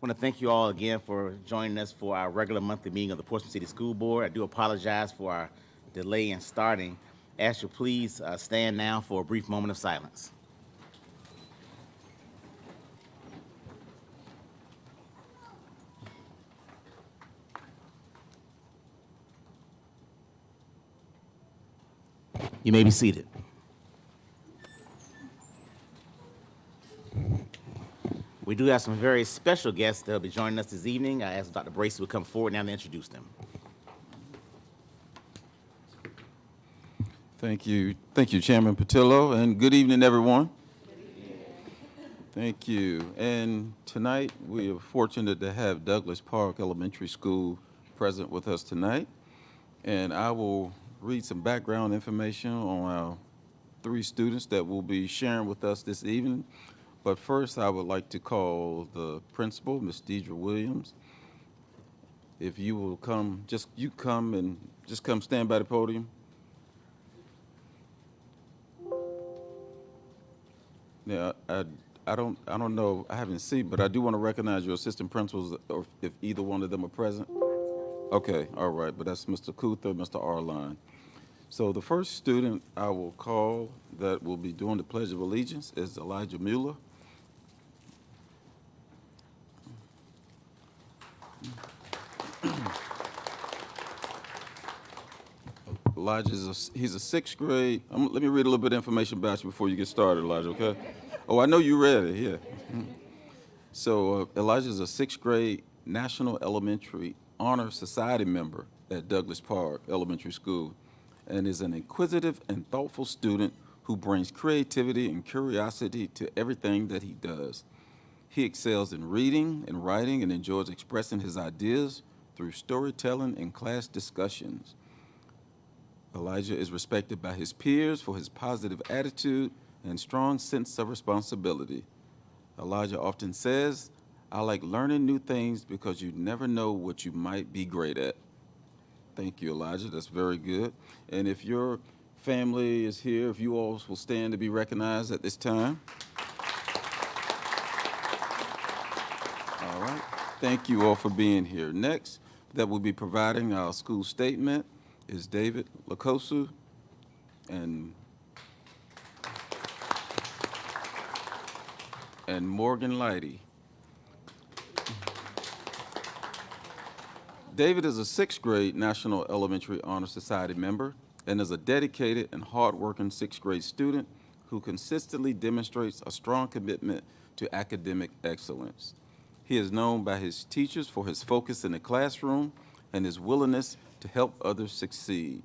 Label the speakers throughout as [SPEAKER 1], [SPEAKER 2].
[SPEAKER 1] want to thank you all again for joining us for our regular monthly meeting of the Portsmouth City School Board. I do apologize for our delay in starting. Ask you please stand now for a brief moment of silence. You may be seated. We do have some very special guests that will be joining us this evening. I asked Dr. Bracy to come forward now to introduce them.
[SPEAKER 2] Thank you, Chairman Patillo, and good evening, everyone. Thank you. And tonight, we are fortunate to have Douglas Park Elementary School present with us tonight. And I will read some background information on our three students that will be sharing with us this evening. But first, I would like to call the principal, Ms. Deidre Williams. If you will come, come stand by the podium. Yeah, I don't know, I haven't seen, but I do want to recognize your assistant principals, or if either one of them are present. Okay, all right, but that's Mr. Kuther, Mr. Arline. So the first student I will call that will be doing the Pledge of Allegiance is Elijah Mueller. He's a sixth grade. Let me read a little bit of information about you before you get started, Elijah, okay? Oh, I know you read it, yeah. So Elijah is a sixth grade National Elementary Honor Society member at Douglas Park Elementary School and is an inquisitive and thoughtful student who brings creativity and curiosity to everything that he does. He excels in reading and writing and enjoys expressing his ideas through storytelling and class discussions. Elijah is respected by his peers for his positive attitude and strong sense of responsibility. Elijah often says, "I like learning new things because you never know what you might be great at." Thank you, Elijah. That's very good. And if your family is here, if you all will stand to be recognized at this time. All right. Thank you all for being here. Next, that will be providing our school statement is David Lakosu and Morgan Leidy. David is a sixth grade National Elementary Honor Society member and is a dedicated and hardworking sixth grade student who consistently demonstrates a strong commitment to academic excellence. He is known by his teachers for his focus in the classroom and his willingness to help others succeed.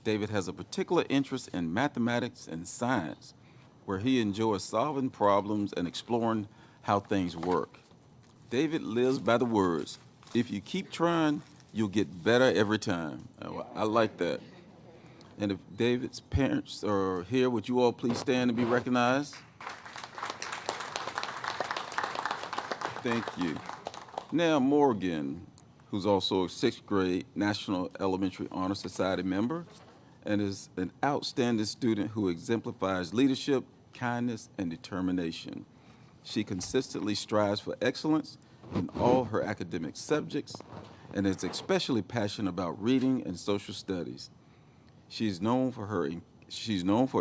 [SPEAKER 2] David has a particular interest in mathematics and science, where he enjoys solving problems and exploring how things work. David lives by the words, "If you keep trying, you'll get better every time." I like that. And if David's parents are here, would you all please stand and be recognized? Thank you. Now Morgan, who's also a sixth grade National Elementary Honor Society member and is an outstanding student who exemplifies leadership, kindness, and determination. She consistently strives for excellence in all her academic subjects and is especially passionate about reading and social studies. She's known for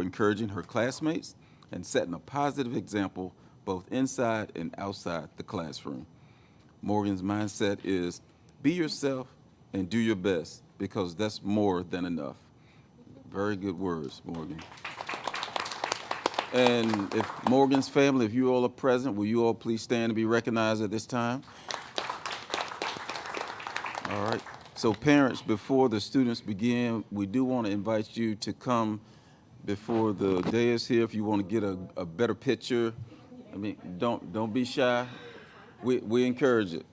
[SPEAKER 2] encouraging her classmates and setting a positive example both inside and outside the classroom. Morgan's mindset is be yourself and do your best because that's more than enough. Very good words, Morgan. And if Morgan's family, if you all are present, will you all please stand and be recognized at this time? All right. So parents, before the students begin, we do want to invite you to come before the day is here if you want to get a better picture. I mean, don't be shy. We encourage it.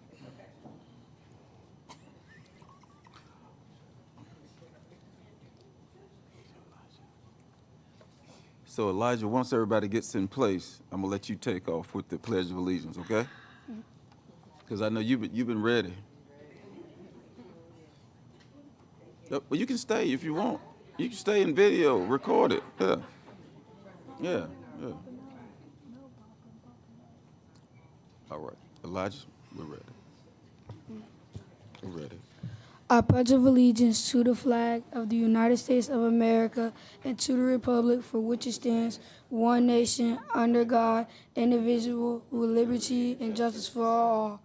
[SPEAKER 2] So Elijah, once everybody gets in place, I'm gonna let you take off with the Pledge of Allegiance, okay? Because I know you've been ready. Well, you can stay if you want. You can stay in video, record it. Yeah. All right, Elijah, We're ready. We're ready.
[SPEAKER 3] I pledge of allegiance to the flag of the United States of America and to the republic for which it stands, one nation, under God, indivisible, with liberty and justice for all.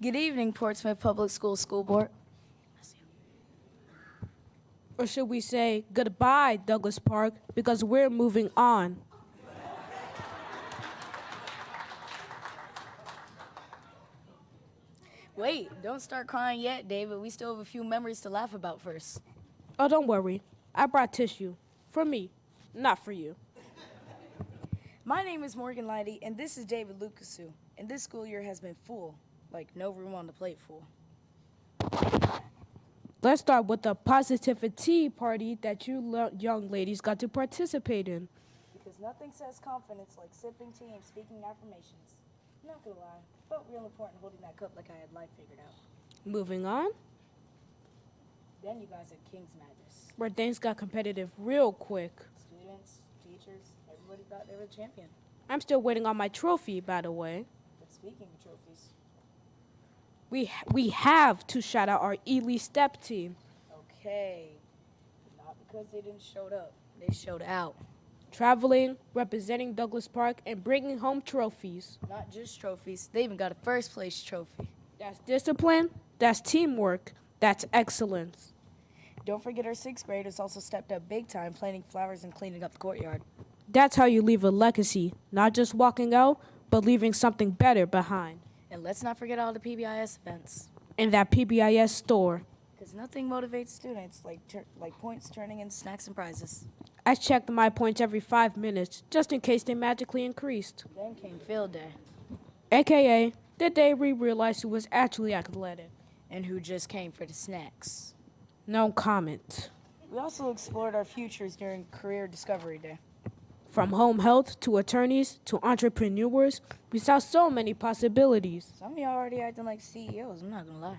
[SPEAKER 4] Good evening, Portsmouth Public Schools School Board.
[SPEAKER 5] Or should we say goodbye, Douglas Park, because we're moving on.
[SPEAKER 4] Wait, don't start crying yet, David. We still have a few memories to laugh about first.
[SPEAKER 5] Oh, don't worry. I brought tissue. For me, not for you.
[SPEAKER 4] My name is Morgan Lighty, and this is David Lucasu. And this school year has been full, like no room on the plate full.
[SPEAKER 5] Let's start with the positivity party that you young ladies got to participate in.
[SPEAKER 4] Because nothing says confidence like sipping tea and speaking affirmations. I'm not gonna lie, felt real important holding that cup like I had life figured out.
[SPEAKER 5] Moving on,
[SPEAKER 4] Then you guys had King's Madness.
[SPEAKER 5] where things got competitive real quick.
[SPEAKER 4] Students, teachers, everybody thought they were the champion.
[SPEAKER 5] I'm still waiting on my trophy, by the way.
[SPEAKER 4] But speaking of trophies,
[SPEAKER 5] We have to shout out our Ely Step team.
[SPEAKER 4] okay, not because they didn't show up, they showed out.
[SPEAKER 5] Traveling, representing Douglas Park, and bringing home trophies.
[SPEAKER 4] Not just trophies, they even got a first place trophy.
[SPEAKER 5] That's discipline, that's teamwork, that's excellence.
[SPEAKER 4] Don't forget our sixth graders also stepped up big time planting flowers and cleaning up the courtyard.
[SPEAKER 5] That's how you leave a legacy, not just walking out, but leaving something better behind.
[SPEAKER 4] And let's not forget all the PBIS events.
[SPEAKER 5] In that PBIS store,
[SPEAKER 4] Because nothing motivates students like points turning into snacks and prizes.
[SPEAKER 5] I checked my points every 5 minutes, just in case they magically increased.
[SPEAKER 4] Then came field day,
[SPEAKER 5] AKA, the day we realized who was actually athletic.
[SPEAKER 4] and who just came for the snacks.
[SPEAKER 5] No comment.
[SPEAKER 4] We also explored our futures during Career Discovery Day.
[SPEAKER 5] From home health to attorneys to entrepreneurs, we saw so many possibilities.
[SPEAKER 4] Some of y'all already acting like CEOs, I'm not gonna lie.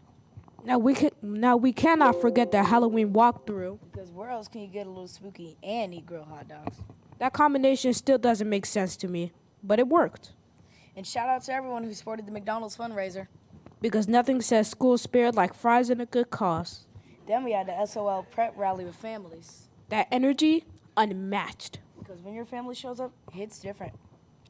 [SPEAKER 5] Now we cannot forget the Halloween walkthrough.
[SPEAKER 4] Because where else can you get a little spooky and eat grilled hot dogs?
[SPEAKER 5] That combination still doesn't make sense to me, but it worked.
[SPEAKER 4] And shout out to everyone who supported the McDonald's fundraiser.
[SPEAKER 5] Because nothing says school spirit like fries and a good cause.
[SPEAKER 4] Then we had the SOL prep rally with families.
[SPEAKER 5] That energy, unmatched.
[SPEAKER 4] Because when your family shows up, it hits different.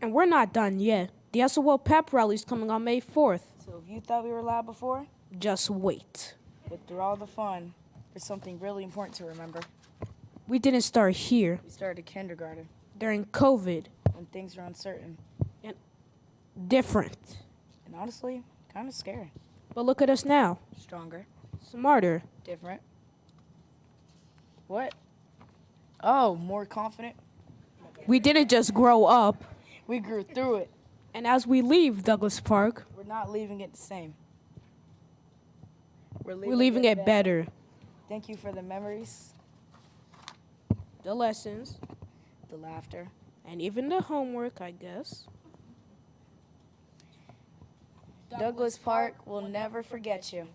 [SPEAKER 5] And we're not done yet. The SOL pep rally's coming on May 4th.
[SPEAKER 4] So if you thought we were loud before,
[SPEAKER 5] Just wait.
[SPEAKER 4] but through all the fun, there's something really important to remember.
[SPEAKER 5] We didn't start here.
[SPEAKER 4] We started kindergarten
[SPEAKER 5] During COVID.
[SPEAKER 4] when things are uncertain.
[SPEAKER 5] Different.
[SPEAKER 4] And honestly, kind of scary.
[SPEAKER 5] But look at us now.
[SPEAKER 4] Stronger,
[SPEAKER 5] Smarter.
[SPEAKER 4] different. What? Oh, more confident.
[SPEAKER 5] We didn't just grow up.
[SPEAKER 4] We grew through it.
[SPEAKER 5] And as we leave Douglas Park,
[SPEAKER 4] We're not leaving it the same.
[SPEAKER 5] we're leaving it better.
[SPEAKER 4] Thank you for the memories,
[SPEAKER 5] The lessons,
[SPEAKER 4] the laughter.
[SPEAKER 5] and even the homework, I guess.
[SPEAKER 4] Douglas Park will never forget you.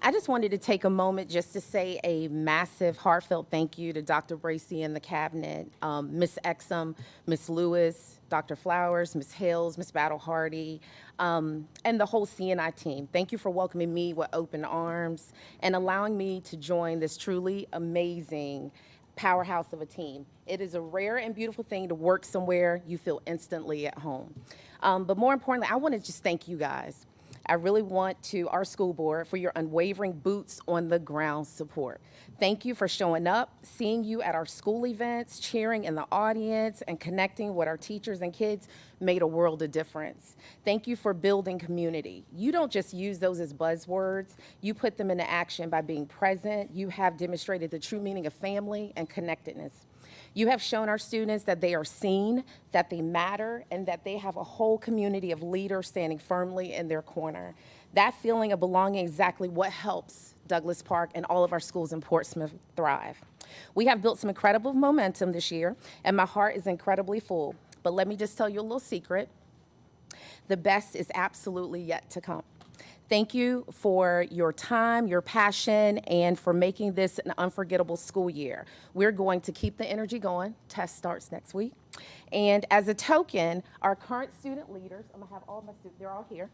[SPEAKER 6] I just wanted to take a moment just to say a massive, heartfelt thank you to Dr. Bracy and the cabinet, Ms. Exum, Ms. Lewis, Dr. Flowers, Ms. Hills, Ms. Battle Hardy, and the whole CNI team. Thank you for welcoming me with open arms and allowing me to join this truly amazing powerhouse of a team. It is a rare and beautiful thing to work somewhere you feel instantly at home. But more importantly, I want to just thank you guys. I really want to our school board for your unwavering boots on the ground support. Thank you for showing up, seeing you at our school events, cheering in the audience, and connecting with our teachers and kids made a world of difference. Thank you for building community. You don't just use those as buzzwords. You put them into action by being present. You have demonstrated the true meaning of family and connectedness. You have shown our students that they are seen, that they matter, and that they have a whole community of leaders standing firmly in their corner. That feeling of belonging is exactly what helps Douglas Park and all of our schools in Portsmouth thrive. We have built some incredible momentum this year, and my heart is incredibly full. But let me just tell you a little secret. The best is absolutely yet to come. Thank you for your time, your passion, and for making this an unforgettable school year. We're going to keep the energy going. Test starts next week. And as a token, our current student leaders, I'm gonna have all my students, they're all here.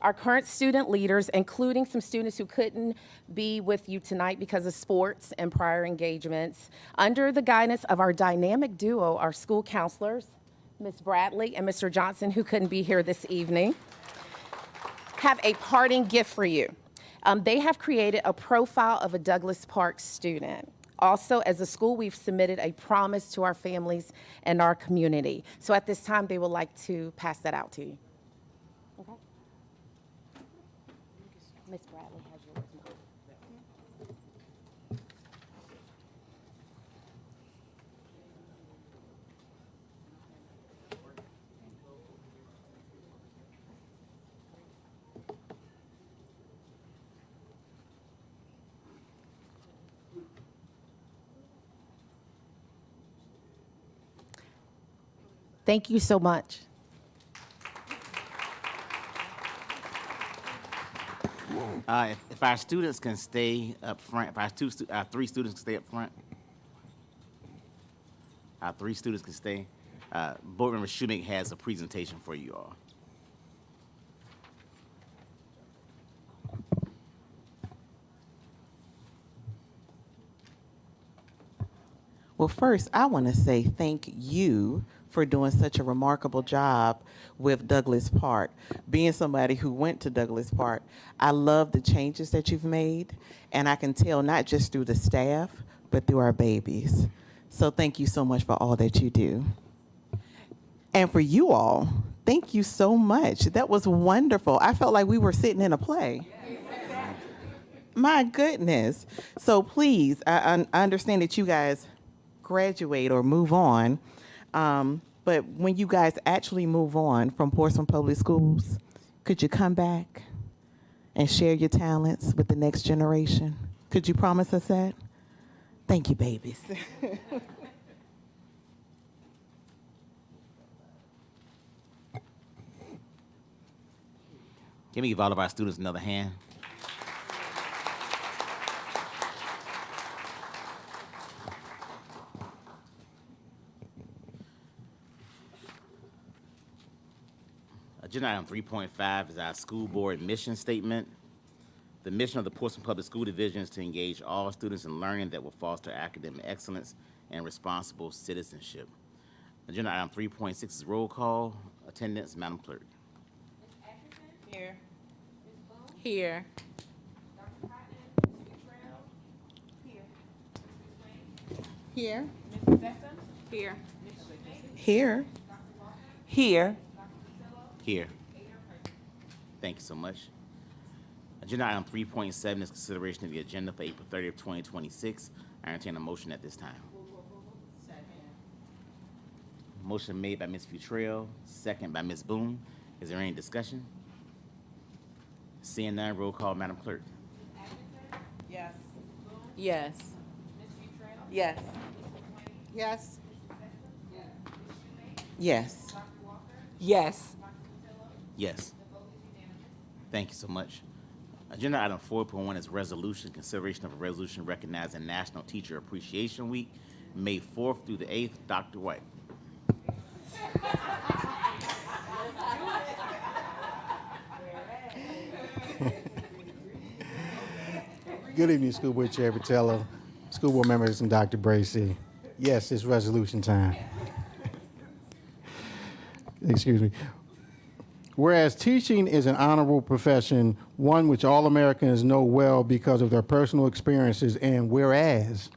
[SPEAKER 6] Our current student leaders, including some students who couldn't be with you tonight because of sports and prior engagements, under the guidance of our dynamic duo, our school counselors, Ms. Bradley and Mr. Johnson, who couldn't be here this evening, have a parting gift for you. They have created a profile of a Douglas Park student. Also, as a school, we've submitted a promise to our families and our community. So at this time, they would like to pass that out to you. Okay. Ms. Bradley has yours. Thank you so much.
[SPEAKER 1] If our students can stay up front, if our three students can stay up front, our three students can stay. Board Member Schunick has a presentation for you all.
[SPEAKER 7] Well, first, I want to say thank you for doing such a remarkable job with Douglas Park. Being somebody who went to Douglas Park, I love the changes that you've made, and I can tell not just through the staff, but through our babies. So thank you so much for all that you do. And for you all, thank you so much. That was wonderful. I felt like we were sitting in a play. My goodness. So please, I understand that you guys graduate or move on, but when you guys actually move on from Portsmouth Public Schools, could you come back and share your talents with the next generation? Could you promise us that? Thank you, babies.
[SPEAKER 1] Can we give all of our students another hand? Agenda item 3.5 is our school board mission statement. The mission of the Portsmouth Public School Division is to engage all students in learning that will foster academic excellence and responsible citizenship. Agenda item 3.6 is roll call. Attendance, Madam Clerk.
[SPEAKER 8] Here. Here. Here. Here.
[SPEAKER 7] Here. Here.
[SPEAKER 1] Here. Thank you so much. Agenda item 3.7 is consideration of the agenda for April 30th, 2026. I entertain a motion at this time. Motion made by Ms. Futrell, second by Ms. Boone. Is there any discussion? Seeing none, roll call, Madam Clerk.
[SPEAKER 8] Yes. Yes. Yes. Yes.
[SPEAKER 7] Yes.
[SPEAKER 8] Yes.
[SPEAKER 1] Yes. Thank you so much. Agenda item 4.1 is resolution, consideration of a resolution recognizing National Teacher Appreciation Week, May 4th through the 8th. Dr. White.
[SPEAKER 9] Good evening, School Board Chair Patello, school board members, and Dr. Bracy. Yes, it's resolution time. Excuse me. Whereas teaching is an honorable profession, one which all Americans know well because of their personal experiences, and whereas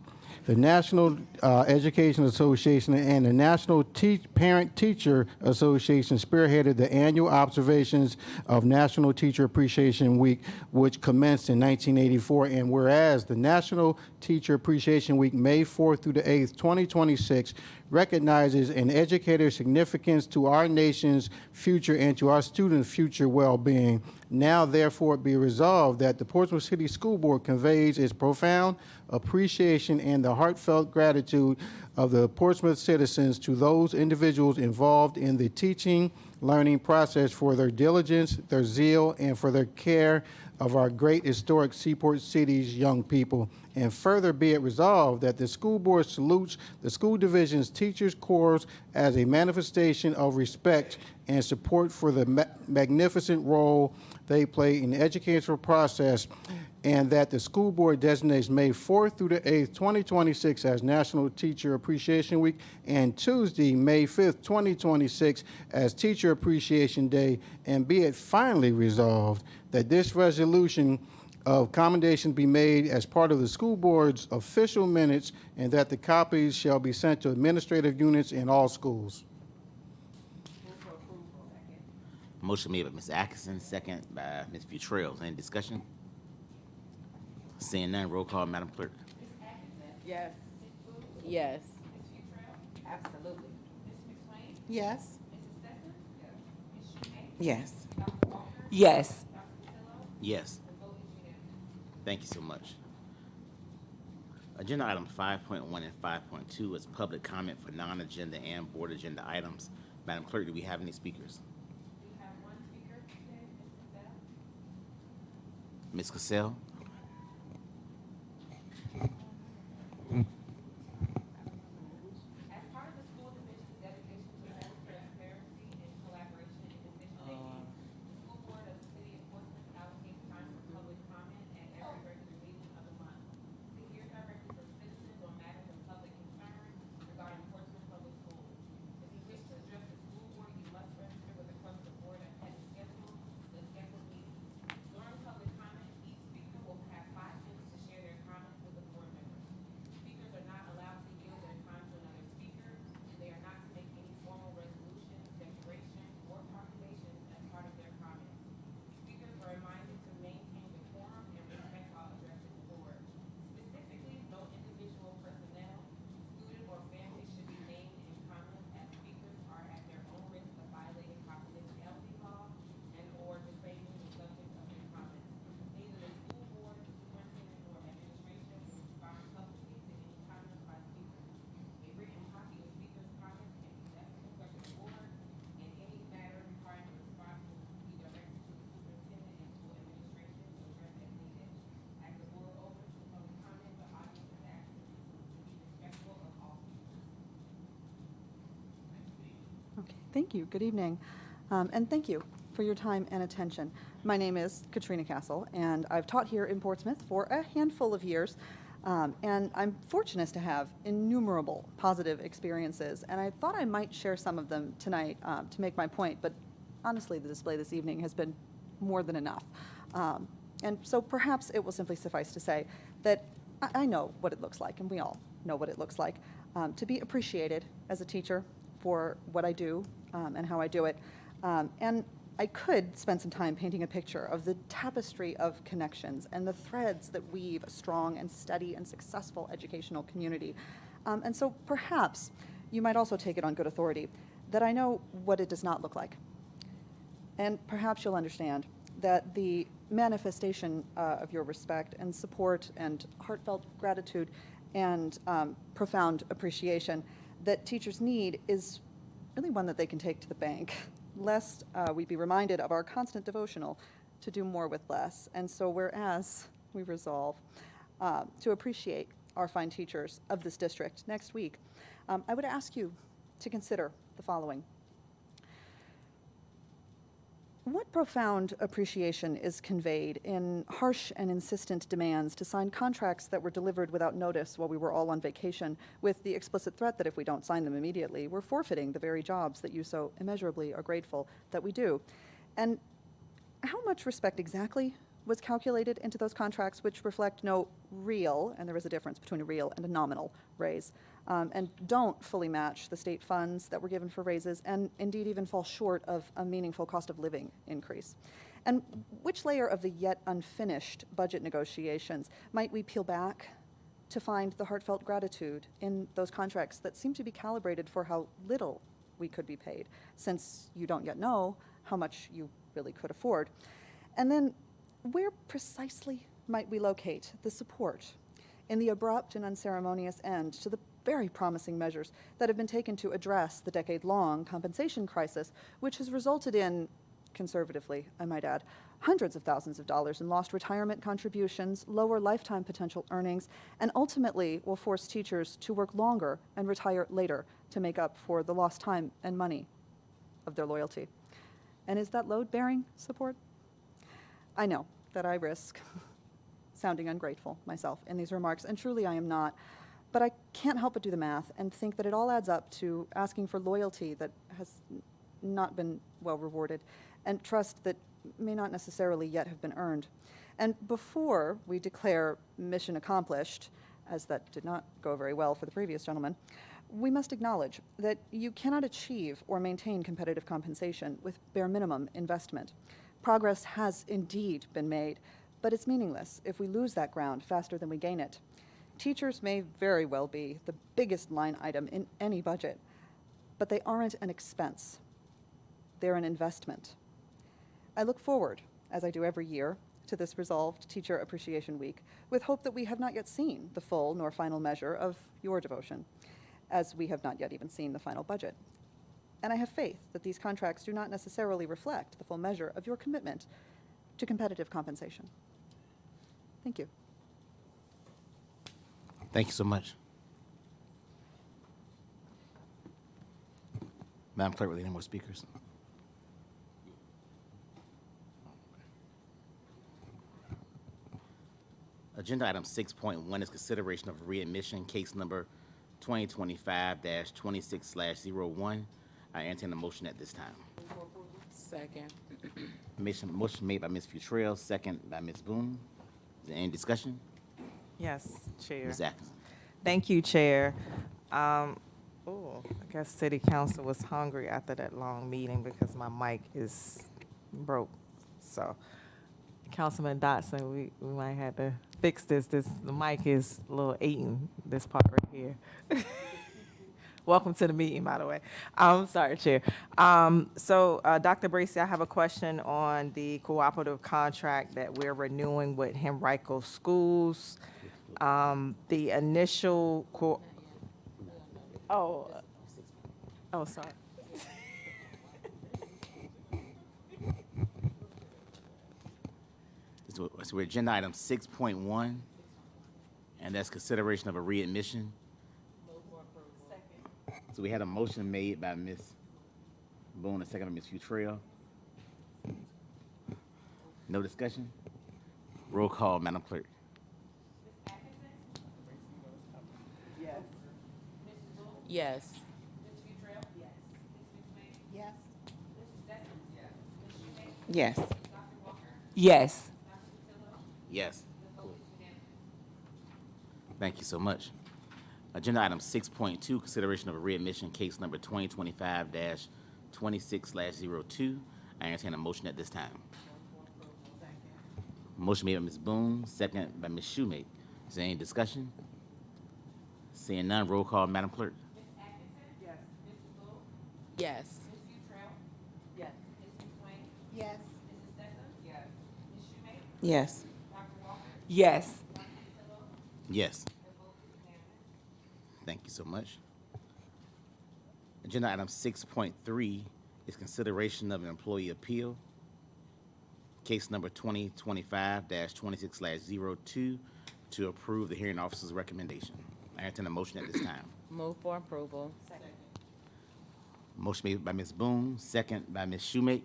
[SPEAKER 9] the National Education Association and the National Parent-Teacher Association spearheaded the annual observations of National Teacher Appreciation Week, which commenced in 1984. And whereas the National Teacher Appreciation Week, May 4th through the 8th, 2026, recognizes an educator's significance to our nation's future and to our students' future well-being. Now, therefore, be resolved that the Portsmouth City School Board conveys its profound appreciation and the heartfelt gratitude of the Portsmouth citizens to those individuals involved in the teaching, learning process for their diligence, their zeal, and for their care of our great historic Seaport City's young people. And further be it resolved that the school board salutes the school division's teachers' corps as a manifestation of respect and support for the magnificent role they play in the educational process, and that the school board designates May 4th through the 8th, 2026 as National Teacher Appreciation Week, and Tuesday, May 5th, 2026 as Teacher Appreciation Day. And be it finally resolved that this resolution of commendation be made as part of the school board's official minutes, and that the copies shall be sent to administrative units in all schools.
[SPEAKER 1] Motion made by Ms. Atkinson, second by Ms. Futrell. Any discussion? Seeing none, roll call, Madam Clerk.
[SPEAKER 8] Yes. Yes. Absolutely.
[SPEAKER 10] Yes.
[SPEAKER 8] Yes.
[SPEAKER 10] Yes.
[SPEAKER 1] Yes. Thank you so much. Agenda items 5.1 and 5.2 is public comment for non-agenda and board agenda items. Madam Clerk, do we have any speakers?
[SPEAKER 6] We have one speaker today, Ms. Cassell.
[SPEAKER 1] Ms. Cassell?
[SPEAKER 6] As part of the school division's dedication to transparency and collaboration in decision-making, the school board of the city of Portsmouth allocates time for public comment at every regular meeting of the month. To hear directly from citizens on matters of public concern regarding Portsmouth Public Schools. If you wish to address the school board, you must register with the clerk of the board ahead of the scheduled meeting. During public comment, each speaker will have 5 minutes to share their comments with the board members. Speakers are not allowed to yield their time to another speaker, and they are not to make any formal resolutions, declarations, or proclamations as part of their comments. Speakers are reminded to maintain decorum and respect while addressing the board. Specifically, no individual personnel, student, or family should be named in comments, as speakers are at their own risk of violating confidentiality law and or defaming the subject of their comments. Neither the school board, superintendent, nor administration will respond publicly to any comments by speakers. A written copy of speakers' comments can be left in the clerk of the board, and any matter requiring a response will be directed to the superintendent and school administration to address as needed. As the board opens to public comment, the audience is asked to be respectful of all speakers.
[SPEAKER 11] Okay, thank you. Good evening. And thank you for your time and attention. My name is Katrina Castle, and I've taught here in Portsmouth for a handful of years. And I'm fortunate to have innumerable positive experiences, and I thought I might share some of them tonight to make my point, but honestly, the display this evening has been more than enough. And so perhaps it will simply suffice to say that I know what it looks like, and we all know what it looks like, to be appreciated as a teacher for what I do and how I do it. And I could spend some time painting a picture of the tapestry of connections and the threads that weave a strong and steady and successful educational community. And so perhaps you might also take it on good authority that I know what it does not look like. And perhaps you'll understand that the manifestation of your respect and support and heartfelt gratitude and profound appreciation that teachers need is really one that they can take to the bank, lest we be reminded of our constant devotional to do more with less. And so whereas we resolve to appreciate our fine teachers of this district next week, I would ask you to consider the following. What profound appreciation is conveyed in harsh and insistent demands to sign contracts that were delivered without notice while we were all on vacation, with the explicit threat that if we don't sign them immediately, we're forfeiting the very jobs that you so immeasurably are grateful that we do? And how much respect exactly was calculated into those contracts, which reflect no real, and there is a difference between a real and a nominal raise, and don't fully match the state funds that were given for raises, and indeed even fall short of a meaningful cost of living increase? And which layer of the yet unfinished budget negotiations might we peel back to find the heartfelt gratitude in those contracts that seem to be calibrated for how little we could be paid, since you don't yet know how much you really could afford. And then, where precisely might we locate the support in the abrupt and unceremonious end to the very promising measures that have been taken to address the decade-long compensation crisis, which has resulted in, conservatively, I might add, hundreds of thousands of dollars in lost retirement contributions, lower lifetime potential earnings, and ultimately will force teachers to work longer and retire later to make up for the lost time and money of their loyalty. And is that load-bearing support? I know that I risk sounding ungrateful myself in these remarks, and truly I am not. But I can't help but do the math and think that it all adds up to asking for loyalty that has not been well rewarded, and trust that may not necessarily yet have been earned. And before we declare mission accomplished, as that did not go very well for the previous gentleman, we must acknowledge that you cannot achieve or maintain competitive compensation with bare minimum investment. Progress has indeed been made, but it's meaningless if we lose that ground faster than we gain it. Teachers may very well be the biggest line item in any budget, but they aren't an expense. They're an investment. I look forward, as I do every year, to this resolved Teacher Appreciation Week with hope that we have not yet seen the full nor final measure of your devotion, as we have not yet even seen the final budget. And I have faith that these contracts do not necessarily reflect the full measure of your commitment to competitive compensation. Thank you.
[SPEAKER 1] Thank you so much. Madam Clerk, were there any more speakers? Agenda item 6.1 is consideration of readmission, case number 2025-26/01. I entertain a motion at this time.
[SPEAKER 10] Second.
[SPEAKER 1] Motion made by Ms. Futrell, second by Ms. Boone. Is there any discussion?
[SPEAKER 12] Yes, Chair.
[SPEAKER 1] Ms. Atkins.
[SPEAKER 12] Thank you, Chair. I guess City Council was hungry after that long meeting because my mic is broke. So, Councilman Dotson, we might have to fix this. The mic is a little eating, this part right here. Welcome to the meeting, by the way. I'm sorry, Chair. Dr. Bracy, I have a question on the cooperative contract that we're renewing with Henrico Schools. The initial, sorry.
[SPEAKER 1] So we're agenda item 6.1, and that's consideration of a readmission. So we had a motion made by Ms. Boone, a second by Ms. Futrell. No discussion? Roll call, Madam Clerk.
[SPEAKER 10] Yes.
[SPEAKER 7] Yes.
[SPEAKER 10] Yes.
[SPEAKER 1] Yes. Thank you so much. Agenda item 6.2, consideration of a readmission, case number 2025-26/02. I entertain a motion at this time. Motion made by Ms. Boone, second by Ms. Shoemake. Is there any discussion? Seeing none, roll call, Madam Clerk.
[SPEAKER 10] Yes.
[SPEAKER 7] Yes.
[SPEAKER 10] Yes.
[SPEAKER 1] Yes. Thank you so much. Agenda item 6.3 is consideration of an employee appeal. Case number 2025-26/02 to approve the hearing officer's recommendation. I entertain a motion at this time.
[SPEAKER 10] Move for approval.
[SPEAKER 1] Motion made by Ms. Boone, second by Ms. Shoemake.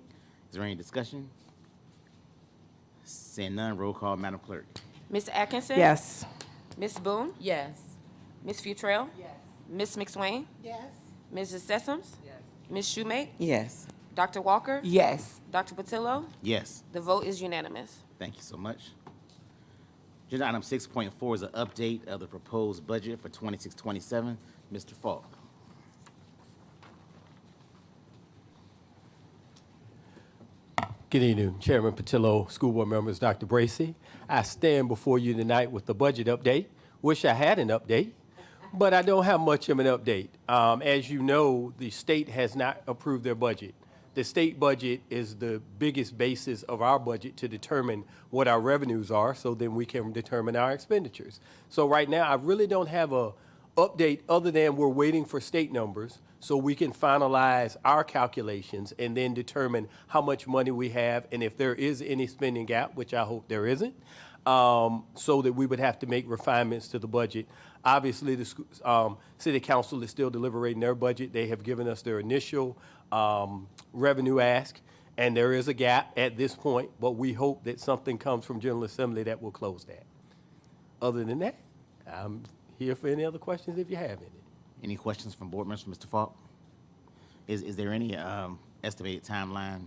[SPEAKER 1] Is there any discussion? Seeing none, roll call, Madam Clerk.
[SPEAKER 8] Ms. Atkinson?
[SPEAKER 12] Yes.
[SPEAKER 8] Ms. Boone?
[SPEAKER 10] Yes.
[SPEAKER 8] Ms. Futrell? Yes. Ms. McSwain?
[SPEAKER 10] Yes.
[SPEAKER 8] Mrs. Sessoms? Yes. Ms. Shoemake?
[SPEAKER 7] Yes.
[SPEAKER 8] Dr. Walker?
[SPEAKER 10] Yes.
[SPEAKER 8] Dr. Patillo?
[SPEAKER 1] Yes.
[SPEAKER 8] The vote is unanimous.
[SPEAKER 1] Thank you so much. Agenda item 6.4 is an update of the proposed budget for 26-27. Mr. Falk.
[SPEAKER 13] Good evening, Chairman Patillo, school board members, Dr. Bracy. I stand before you tonight with the budget update, Wish I had an update, but I don't have much of an update. As you know, the state has not approved their budget. The state budget is the biggest basis of our budget to determine what our revenues are, so then we can determine our expenditures. So right now, I really don't have a update other than we're waiting for state numbers so we can finalize our calculations and then determine how much money we have and if there is any spending gap, which I hope there isn't, so that we would have to make refinements to the budget. Obviously, the city council is still deliberating their budget. They have given us their initial revenue ask, and there is a gap at this point, but we hope that something comes from General Assembly that will close that. Other than that, I'm here for any other questions if you have any.
[SPEAKER 1] Any questions from board members, Mr. Falk? Is there any estimated timeline?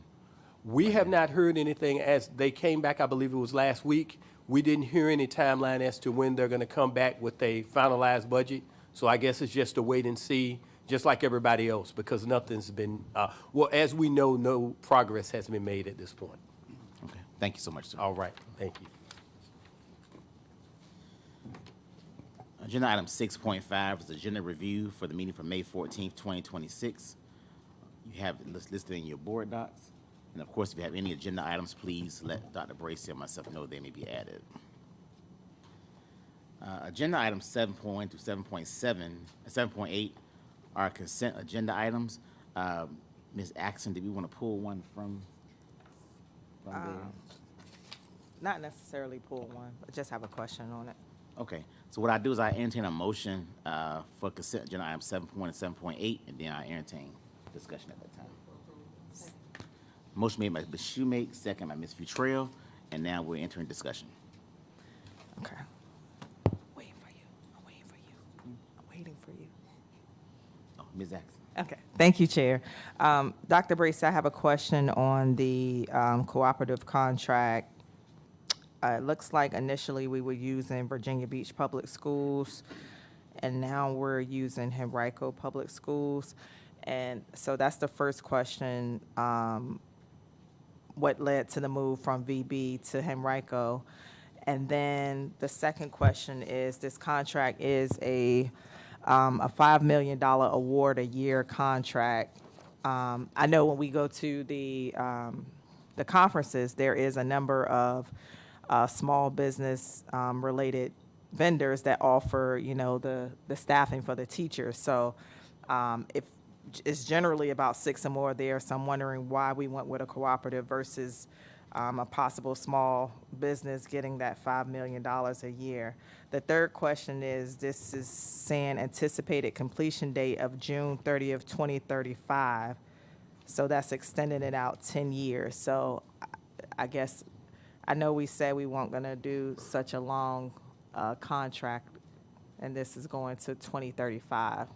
[SPEAKER 13] We have not heard anything as they came back, I believe it was last week. We didn't hear any timeline as to when they're going to come back with a finalized budget. So I guess it's just a wait and see, just like everybody else, because nothing's been, well, as we know, no progress has been made at this point.
[SPEAKER 1] Okay, thank you so much, sir.
[SPEAKER 13] All right, thank you.
[SPEAKER 1] Agenda item 6.5 is agenda review for the meeting for May 14th, 2026. You have it listed in your board docs. And of course, if you have any agenda items, please let Dr. Bracy and myself know they may be added. Agenda items 7.1 through 7.8 are consent agenda items. Ms. Axon, did we want to pull one from there?
[SPEAKER 12] Not necessarily pull one, but just have a question on it.
[SPEAKER 1] Okay, so what I do is I entertain a motion for consent agenda item 7.1 and 7.8, and then I entertain discussion at that time. Motion made by Ms. Shoemake, second by Ms. Futrell, and now we're entering discussion.
[SPEAKER 12] Okay. Waiting for you. I'm waiting for you. I'm waiting for you.
[SPEAKER 1] Oh, Ms. Axon.
[SPEAKER 12] Okay, thank you, Chair. Dr. Brace, I have a question on the cooperative contract. It looks like initially we were using Virginia Beach Public Schools, and now we're using Henrico Public Schools. And so that's the first question, what led to the move from VB to Henrico? And then the second question is, this contract is a $5 million award a year contract. I know when we go to the conferences, there is a number of small business related vendors that offer, you know, the staffing for the teachers. So if it's generally about 6 or more there, so I'm wondering why we went with a cooperative versus a possible small business getting that $5 million a year. The third question is, this is saying anticipated completion date of June 30th, 2035. So that's extending it out 10 years. So I guess, I know we said we weren't gonna do such a long contract, and this is going to 2035.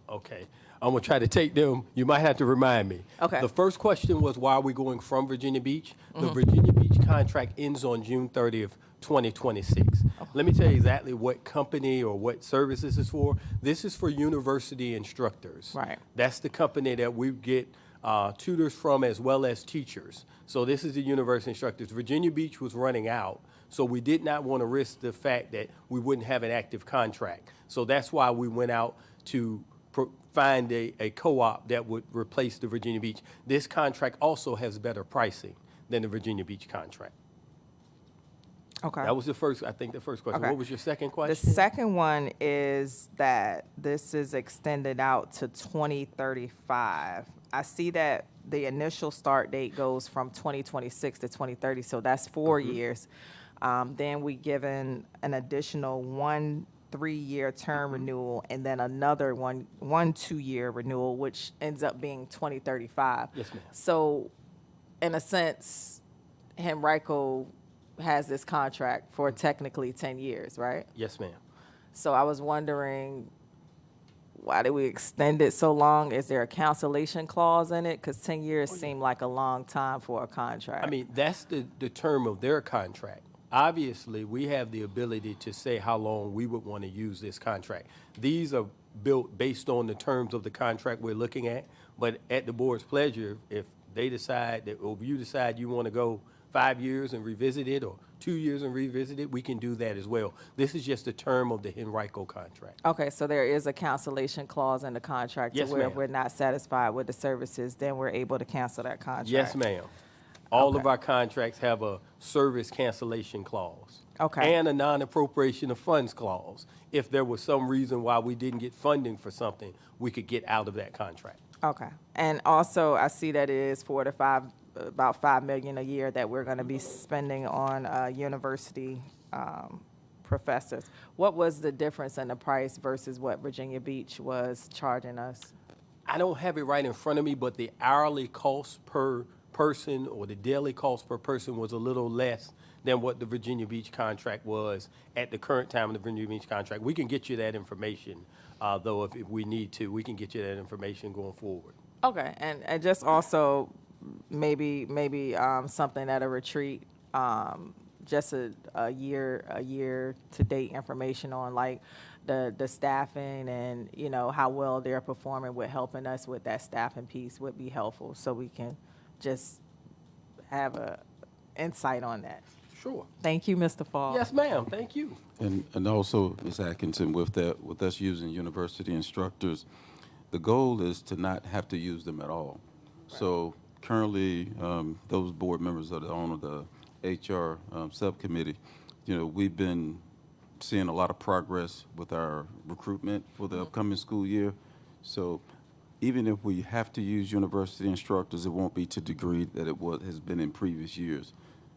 [SPEAKER 13] Okay, I'm gonna try to take them. You might have to remind me.
[SPEAKER 12] Okay.
[SPEAKER 13] The first question was, why are we going from Virginia Beach? The Virginia Beach contract ends on June 30th, 2026. Let me tell you exactly what company or what service this is for. This is for university instructors.
[SPEAKER 12] Right.
[SPEAKER 13] That's the company that we get tutors from as well as teachers. So this is the university instructors. Virginia Beach was running out, so we did not want to risk the fact that we wouldn't have an active contract. So that's why we went out to find a co-op that would replace the Virginia Beach. This contract also has better pricing than the Virginia Beach contract.
[SPEAKER 12] Okay.
[SPEAKER 13] That was the first, I think, the first question.
[SPEAKER 12] Okay.
[SPEAKER 13] What was your second
[SPEAKER 12] The
[SPEAKER 13] question?
[SPEAKER 12] second one is that this is extended out to 2035. I see that the initial start date goes from 2026 to 2030, so that's 4 years. Then we given an additional 1 3-year term renewal, and then another one 2-year renewal, which ends up being 2035.
[SPEAKER 13] Yes, ma'am.
[SPEAKER 12] So, in a sense, Henrico has this contract for technically 10 years, right?
[SPEAKER 13] Yes, ma'am.
[SPEAKER 12] So I was wondering, why did we extend it so long? Is there a cancellation clause in it? Because 10 years seemed like a long time for a contract.
[SPEAKER 13] I mean, that's the term of their contract. Obviously, we have the ability to say how long we would want to use this contract. These are built based on the terms of the contract we're looking at, but at the board's pleasure, if they decide that, or if you decide you want to go 5 years and revisit it, or 2 years and revisit it, we can do that as well. This is just the term of the Henrico contract.
[SPEAKER 12] Okay, so there is a cancellation clause in the contract
[SPEAKER 13] Yes,
[SPEAKER 12] to where
[SPEAKER 13] ma'am.
[SPEAKER 12] if we're not satisfied with the services, then we're able to cancel that contract?
[SPEAKER 13] Yes, ma'am. All of
[SPEAKER 12] Okay.
[SPEAKER 13] our contracts have a service cancellation clause.
[SPEAKER 12] Okay.
[SPEAKER 13] And a non-appropriation of funds clause. If there was some reason why we didn't get funding for something, we could get out of that contract.
[SPEAKER 12] Okay. And also, I see that it is about $5 million a year that we're going to be spending on university professors. What was the difference in the price versus what Virginia Beach was charging us?
[SPEAKER 13] I don't have it right in front of me, but the hourly cost per person or the daily cost per person was a little less than what the Virginia Beach contract was at the current time of the Virginia Beach contract. We can get you that information, though, if we need to. We can get you that information going forward.
[SPEAKER 12] Okay, and just also maybe something at a retreat, just a year to date information on like the staffing and how well they're performing with helping us with that staffing piece would be helpful, so we can just have a insight on that.
[SPEAKER 13] Sure.
[SPEAKER 12] Thank you, Mr. Fall.
[SPEAKER 13] Yes, ma'am. Thank you.
[SPEAKER 2] And also, Ms. Atkinson, with us using university instructors, the goal is to not have to use them at all. So currently, those board members that are on the HR subcommittee, we've been seeing a lot of progress with our recruitment for the upcoming school year. So even if we have to use university instructors, it won't be to the degree that it has been in previous years,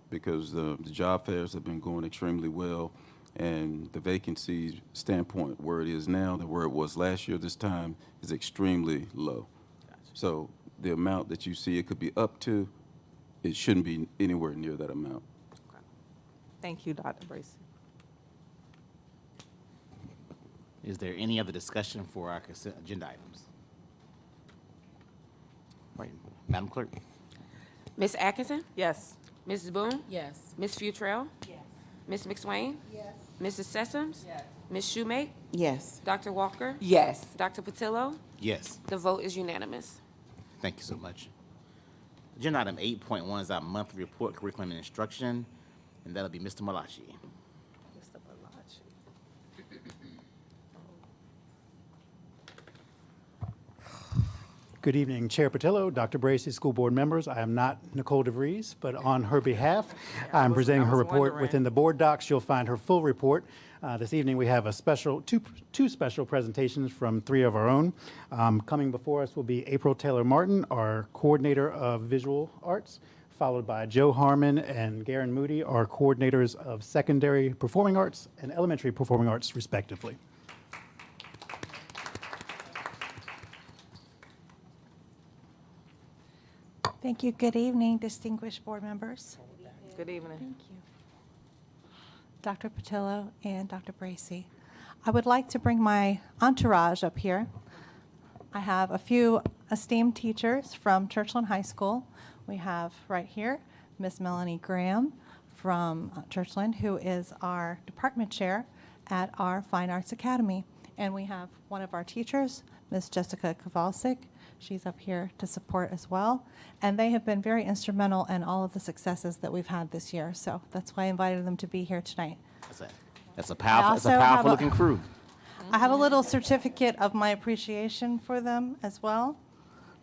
[SPEAKER 2] because the job fairs have been going extremely well, and the vacancy standpoint where it is now than where it was last year this time is extremely low. So the amount that you see it could be up to, it shouldn't be anywhere near that amount.
[SPEAKER 12] Thank you, Dr. Bracy.
[SPEAKER 1] Is there any other discussion for our consent agenda items? Right, Madam Clerk?
[SPEAKER 8] Ms. Atkinson?
[SPEAKER 12] Yes.
[SPEAKER 8] Mrs. Boone?
[SPEAKER 10] Yes.
[SPEAKER 8] Ms. Futrell? Yes. Ms. McSwain?
[SPEAKER 10] Yes.
[SPEAKER 8] Mrs. Sessoms?
[SPEAKER 10] Yes.
[SPEAKER 8] Ms. Shoemake?
[SPEAKER 7] Yes.
[SPEAKER 8] Dr. Walker?
[SPEAKER 10] Yes.
[SPEAKER 8] Dr. Patillo?
[SPEAKER 1] Yes.
[SPEAKER 8] The vote is unanimous.
[SPEAKER 1] Thank you so much. Agenda item 8.1 is our monthly report, curriculum and instruction, and that'll be Mr. Malachi.
[SPEAKER 12] Mr. Balachi.
[SPEAKER 9] Good evening, Chair Patillo, Dr. Bracy, school board members. I am not Nicole DeVries, but on her behalf, I'm presenting her report.
[SPEAKER 12] wondering.
[SPEAKER 9] Within the board docs, you'll find her full report. This evening, we have a two special presentations from three of our own. Coming before us will be April Taylor Martin, our coordinator of visual arts, followed by Joe Harmon and Garen Moody, our coordinators of secondary performing arts and elementary performing arts, respectively.
[SPEAKER 14] Thank you. Good evening, distinguished board members.
[SPEAKER 12] Good evening.
[SPEAKER 14] Thank you. Dr. Patillo and Dr. Bracy. I would like to bring my entourage up here. I have a few esteemed teachers from Churchland High School. We have right here Miss Melanie Graham from Churchland, who is our department chair at our Fine Arts Academy. And we have one of our teachers, Miss Jessica Kowalczyk. She's up here to support as well. And they have been very instrumental in all of the successes that we've had this year. So that's why I invited them to be here tonight.
[SPEAKER 1] That's a
[SPEAKER 14] also have
[SPEAKER 1] powerful looking crew.
[SPEAKER 14] I have a little certificate of my appreciation for them as well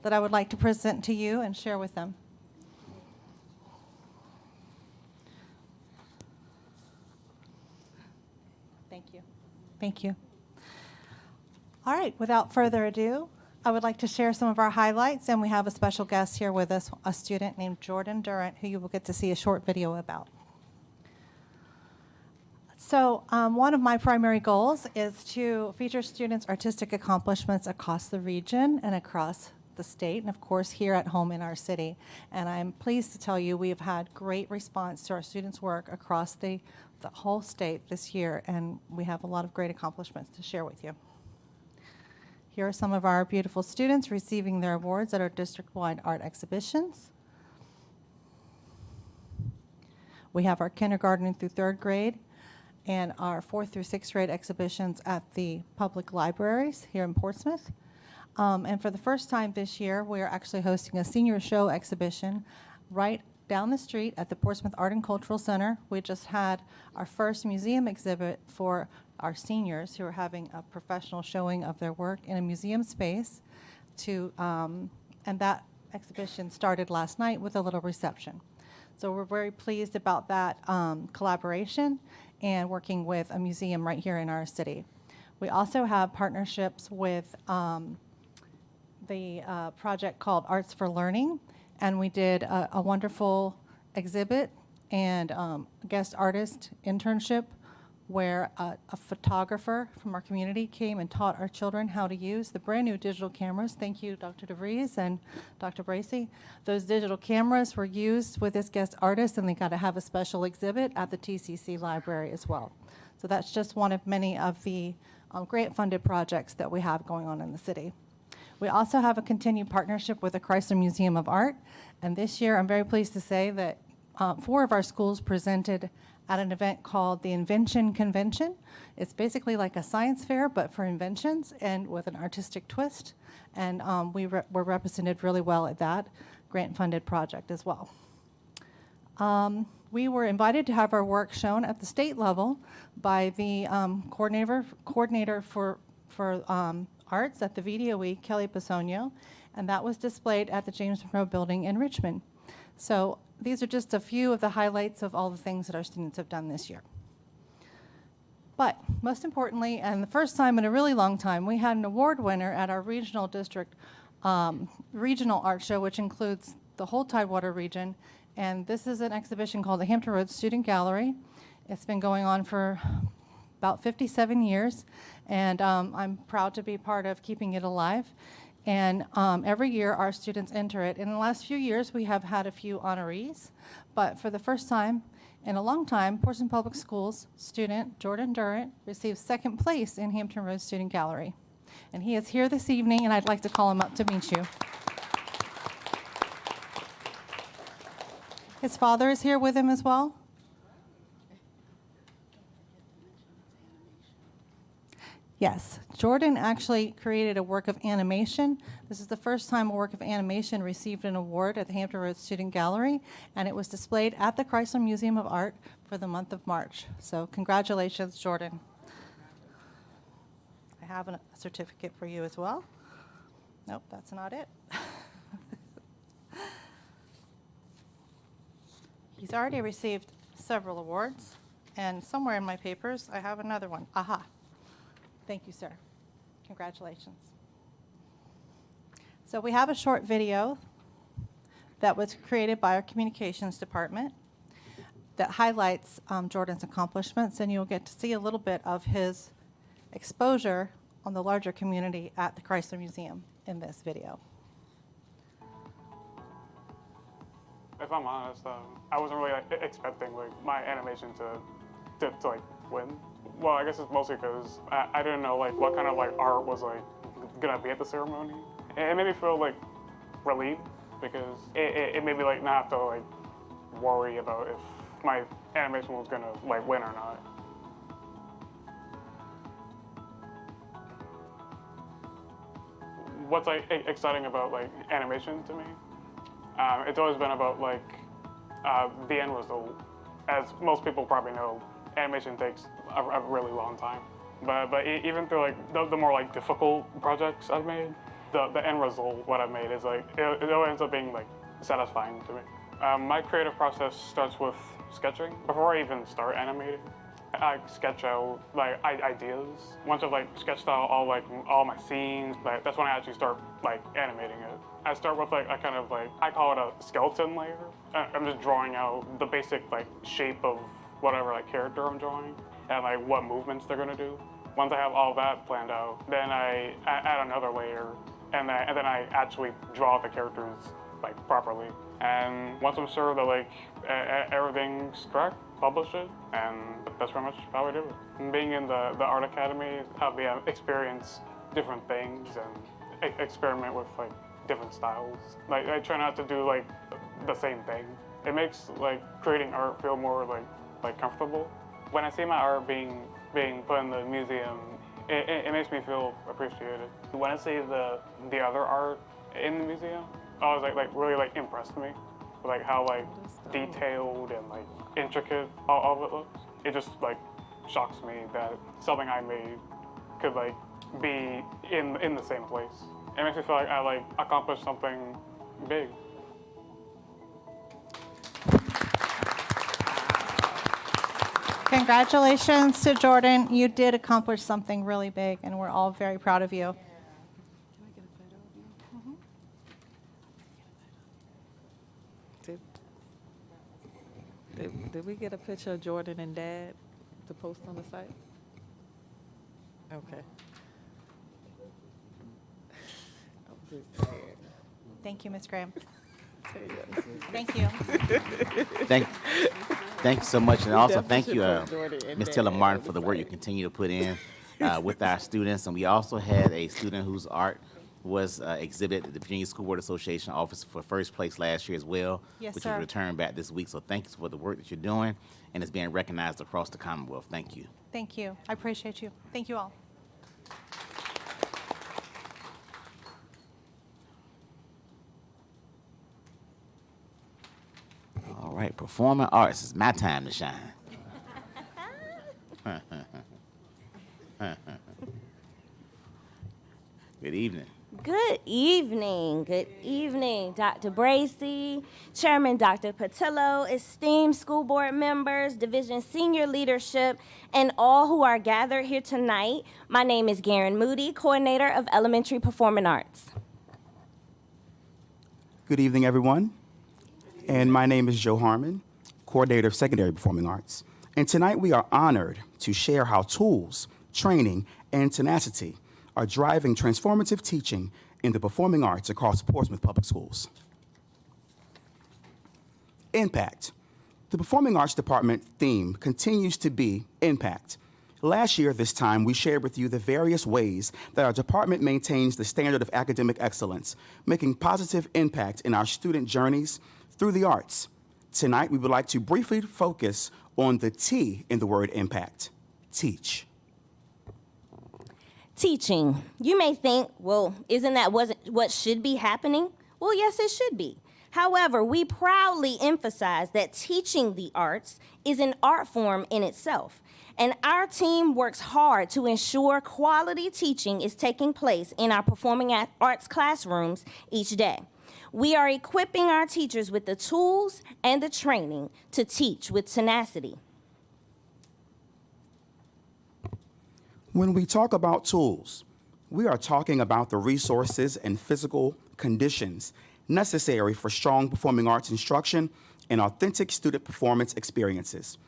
[SPEAKER 14] that I would like to present to you and share with them. Thank you. Thank you. All right, without further ado, I would like to share some of our highlights, and we have a special guest here with us, a student named Jordan Durant, who you will get to see a short video about. So one of my primary goals is to feature students' artistic accomplishments across the region and across the state, and of course here at home in our city. And I'm pleased to tell you we have had great response to our students' work across the whole state this year, and we have a lot of great accomplishments to share with you. Here are some of our beautiful students receiving their awards at our district-wide art exhibitions. We have our kindergarten through third grade and our fourth through sixth grade exhibitions at the public libraries here in Portsmouth. And for the first time this year, we are actually hosting a senior show exhibition right down the street at the Portsmouth Art and Cultural Center. We just had our first museum exhibit for our seniors who are having a professional showing of their work in a museum space. And that exhibition started last night with a little reception. So we're very pleased about that collaboration and working with a museum right here in our city. We also have partnerships with the project called Arts for Learning, and we did a wonderful exhibit and guest artist internship where a photographer from our community came and taught our children how to use the brand new digital cameras. Thank you, Dr. DeVries and Dr. Bracy. Those digital cameras were used with this guest artist, and they got to have a special exhibit at the TCC library as well. So that's just one of many of the grant-funded projects that we have going on in the city. We also have a continued partnership with the Chrysler Museum of Art, and this year I'm very pleased to say that 4 of our schools presented at an event called the Invention Convention. It's basically like a science fair, but for inventions and with an artistic twist. And we were represented really well at that grant-funded project as well. We were invited to have our work shown at the state level by the coordinator for arts at the VDOE, Kelly Pisonio, and that was displayed at the James Monroe Building in Richmond. So these are just a few of the highlights of all the things that our students have done this year. But most importantly, and the first time in a really long time, we had an award winner at our regional district regional art show, which includes the whole Tidewater region. And this is an exhibition called the Hampton Roads Student Gallery. It's been going on for about 57 years, and I'm proud to be part of keeping it alive. And every year, our students enter it. In the last few years, we have had a few honorees, but for the first time in a long time, Portsmouth Public Schools student Jordan Durrant received second place in Hampton Roads Student Gallery. And he is here this evening, and I'd like to call him up to meet you. His father is here with him as well. Yes, Jordan actually created a work of animation. This is the first time a work of animation received an award at the Hampton Roads Student Gallery, and it was displayed at the Chrysler Museum of Art for the month of March. So congratulations, Jordan. I have a certificate for you as well. Nope, that's not it. He's already received several awards, and somewhere in my papers, I have another one. Aha. Thank you, sir. Congratulations. So we have a short video that was created by our communications department that highlights Jordan's accomplishments, and you'll get to see a little bit of his exposure on the larger community at the Chrysler Museum in this video.
[SPEAKER 15] If I'm honest, I wasn't really expecting my animation to win. Well, I guess it's mostly because I didn't know what kind of art was gonna be at the ceremony. It made me feel relieved because it made me not have to worry about if my animation was gonna win or not. What's exciting about animation to me? It's always been about the end result. As most people probably know, animation takes a really long time. But even through the more difficult projects I've made, the end result, what I've made is it always ends up being satisfying to me. My creative process starts with sketching. Before I even start animating, I sketch out ideas. Once I've sketched out all my scenes, that's when I actually start animating it. I start with a kind of I call it a skeleton layer. I'm just drawing out the basic shape of whatever character I'm drawing and what movements they're gonna do. Once I have all that planned out, then I add another layer, and then I actually draw the characters properly. And once I'm sure that everything's correct, publish it, and that's pretty much how I do it. And being in the art academy, I'll be experience different things and experiment with different styles. I try not to do the same thing. It makes creating art feel more comfortable. When I see my art being put in the museum, it makes me feel appreciated. When I see the other art in the museum, always really impressed me. like how like detailed and like intricate all of it looks. It just like shocks me that something I made could like be in the same place. It makes me feel like I like accomplished something big.
[SPEAKER 14] Congratulations to Jordan. You did accomplish something really big, and we're all very proud of you.
[SPEAKER 12] Did we get a picture of Jordan and Dad to post on the site? Okay. I'm just scared.
[SPEAKER 14] Thank you, Ms. Graham.
[SPEAKER 12] Tell you.
[SPEAKER 14] Thank you.
[SPEAKER 1] Thank you so much, and also thank
[SPEAKER 12] definitely
[SPEAKER 1] you,
[SPEAKER 12] should put Jordan and
[SPEAKER 1] Ms.
[SPEAKER 12] Dad
[SPEAKER 1] Taylor
[SPEAKER 12] on
[SPEAKER 1] Martin,
[SPEAKER 12] the
[SPEAKER 1] for the work you
[SPEAKER 12] site.
[SPEAKER 1] continue to put in with our students. And we also had a student whose art was exhibited at the Virginia School Board Association office for first place last year as well,
[SPEAKER 14] Yes,
[SPEAKER 1] which
[SPEAKER 14] sir.
[SPEAKER 1] was returned back this week. So thank you for the work that you're doing, and it's being recognized across the Commonwealth. Thank you.
[SPEAKER 14] Thank you. I appreciate you. Thank you all.
[SPEAKER 1] All right, performing arts, it's my time to shine. Good evening.
[SPEAKER 16] Good evening. Good evening, Dr. Bracy, Chairman Dr. Patillo, esteemed school board members, division senior leadership, and all who are gathered here tonight. My name is Garen Moody, coordinator of elementary performing arts.
[SPEAKER 17] Good evening, everyone. And my name is Joe Harmon, coordinator of secondary performing arts. And tonight we are honored to share how tools, training, and tenacity are driving transformative teaching in the performing arts across Portsmouth Public Schools. Impact. The Performing Arts Department theme continues to be impact. Last year, this time, we shared with you the various ways that our department maintains the standard of academic excellence, making positive impact in our student journeys through the arts. Tonight, we would like to briefly focus on the T in the word impact, teach.
[SPEAKER 16] Teaching. You may think, well, isn't that what should be happening? Well, yes, it should be. However, we proudly emphasize that teaching the arts is an art form in itself. And our team works hard to ensure quality teaching is taking place in our performing arts classrooms each day. We are equipping our teachers with the tools and the training to teach with tenacity.
[SPEAKER 17] When we talk about tools, we are talking about the resources and physical conditions necessary for strong performing arts instruction and authentic student performance experiences.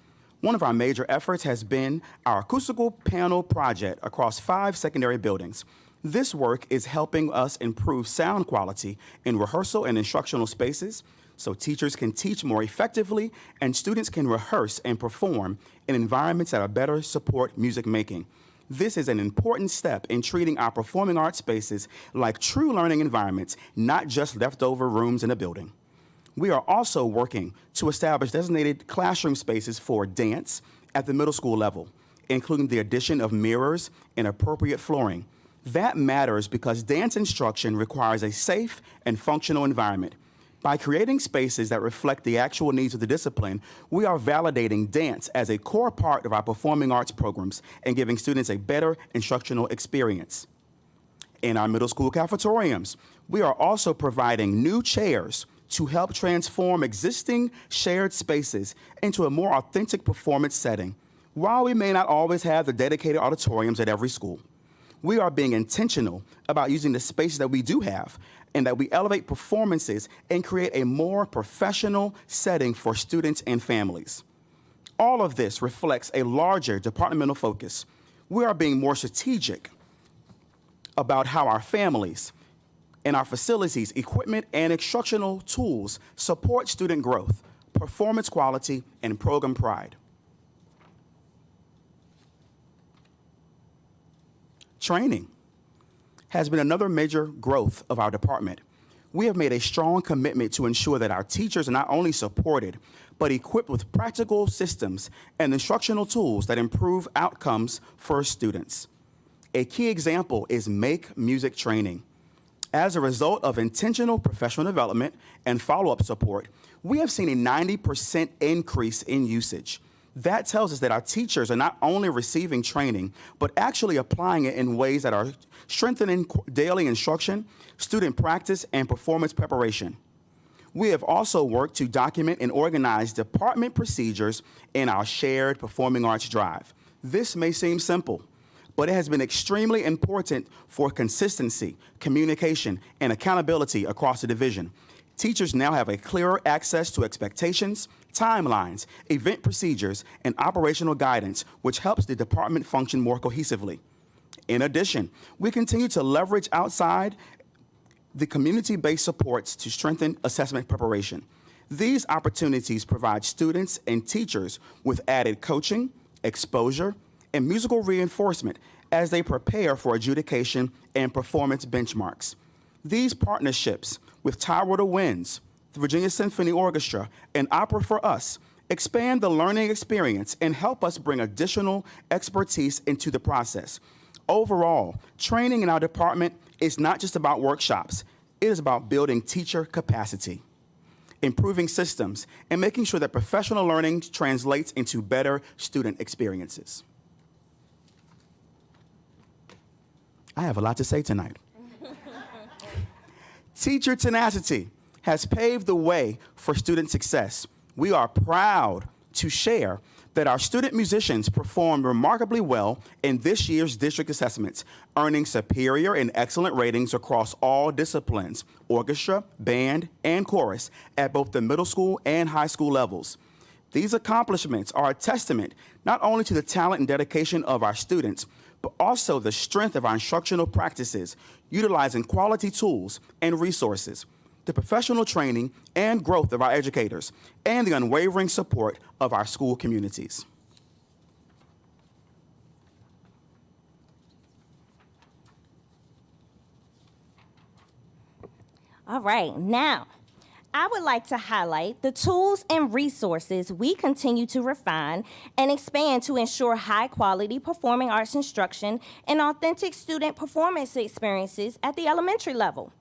[SPEAKER 17] One of our major efforts has been our acoustical panel project across 5 secondary buildings. This work is helping us improve sound quality in rehearsal and instructional spaces so teachers can teach more effectively and students can rehearse and perform in environments that are better support music making. This is an important step in treating our performing arts spaces like true learning environments, not just leftover rooms in a building. We are also working to establish designated classroom spaces for dance at the middle school level, including the addition of mirrors and appropriate flooring. That matters because dance instruction requires a safe and functional environment. By creating spaces that reflect the actual needs of the discipline, we are validating dance as a core part of our performing arts programs and giving students a better instructional experience. In our middle school cafetoriums, we are also providing new chairs to help transform existing shared spaces into a more authentic performance setting. While we may not always have the dedicated auditoriums at every school, we are being intentional about using the spaces that we do have and that we elevate performances and create a more professional setting for students and families. All of this reflects a larger departmental focus. We are being more strategic about how our families and our facilities, equipment, and instructional tools support student growth, performance quality, and program pride. Training has been another major growth of our department. We have made a strong commitment to ensure that our teachers are not only supported, but equipped with practical systems and instructional tools that improve outcomes for students. A key example is Make Music training. As a result of intentional professional development and follow-up support, we have seen a 90% increase in usage. That tells us that our teachers are not only receiving training, but actually applying it in ways that are strengthening daily instruction, student practice, and performance preparation. We have also worked to document and organize department procedures in our shared performing arts drive. This may seem simple, but it has been extremely important for consistency, communication, and accountability across the division. Teachers now have a clearer access to expectations, timelines, event procedures, and operational guidance, which helps the department function more cohesively. In addition, we continue to leverage outside the community-based supports to strengthen assessment preparation. These opportunities provide students and teachers with added coaching, exposure, and musical reinforcement as they prepare for adjudication and performance benchmarks. These partnerships with Tywater Winds, the Virginia Symphony Orchestra, and Opera for Us expand the learning experience and help us bring additional expertise into the process. Overall, training in our department is not just about workshops. It is about building teacher capacity, improving systems, and making sure that professional learning translates into better student experiences. I have a lot to say tonight. Teacher tenacity has paved the way for student success. We are proud to share that our student musicians performed remarkably well in this year's district assessments, earning superior and excellent ratings across all disciplines, orchestra, band, and chorus, at both the middle school and high school levels. These accomplishments are a testament not only to the talent and dedication of our students, but also the strength of our instructional practices, utilizing quality tools and resources, the professional training and growth of our educators, and the unwavering support of our school communities.
[SPEAKER 16] All right, now, I would like to highlight the tools and resources we continue to refine and expand to ensure high-quality performing arts instruction and authentic student performance experiences at the elementary level.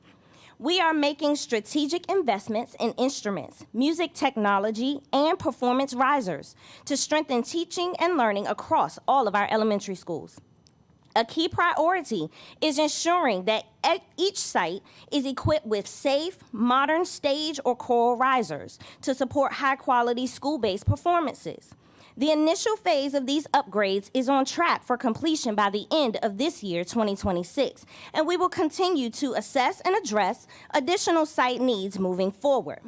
[SPEAKER 16] We are making strategic investments in instruments, music technology, and performance risers to strengthen teaching and learning across all of our elementary schools. A key priority is ensuring that each site is equipped with safe, modern stage or choral risers to support high-quality school-based performances. The initial phase of these upgrades is on track for completion by the end of this year, 2026, and we will continue to assess and address additional site needs moving forward.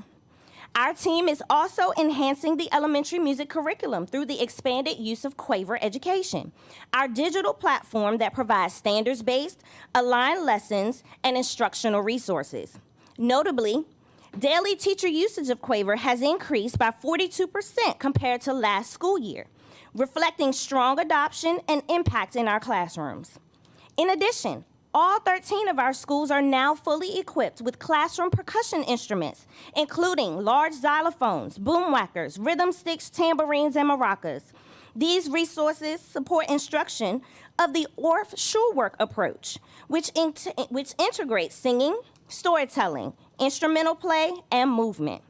[SPEAKER 16] Our team is also enhancing the elementary music curriculum through the expanded use of Quaver Education, our digital platform that provides standards-based, aligned lessons, and instructional resources. Notably, daily teacher usage of Quaver has increased by 42% compared to last school year, reflecting strong adoption and impact in our classrooms. In addition, all 13 of our schools are now fully equipped with classroom percussion instruments, including large xylophones, boomwhackers, rhythm sticks, tambourines, and maracas. These resources support instruction of the Orff Schulwerk approach, which integrates singing, storytelling, instrumental play, and movement.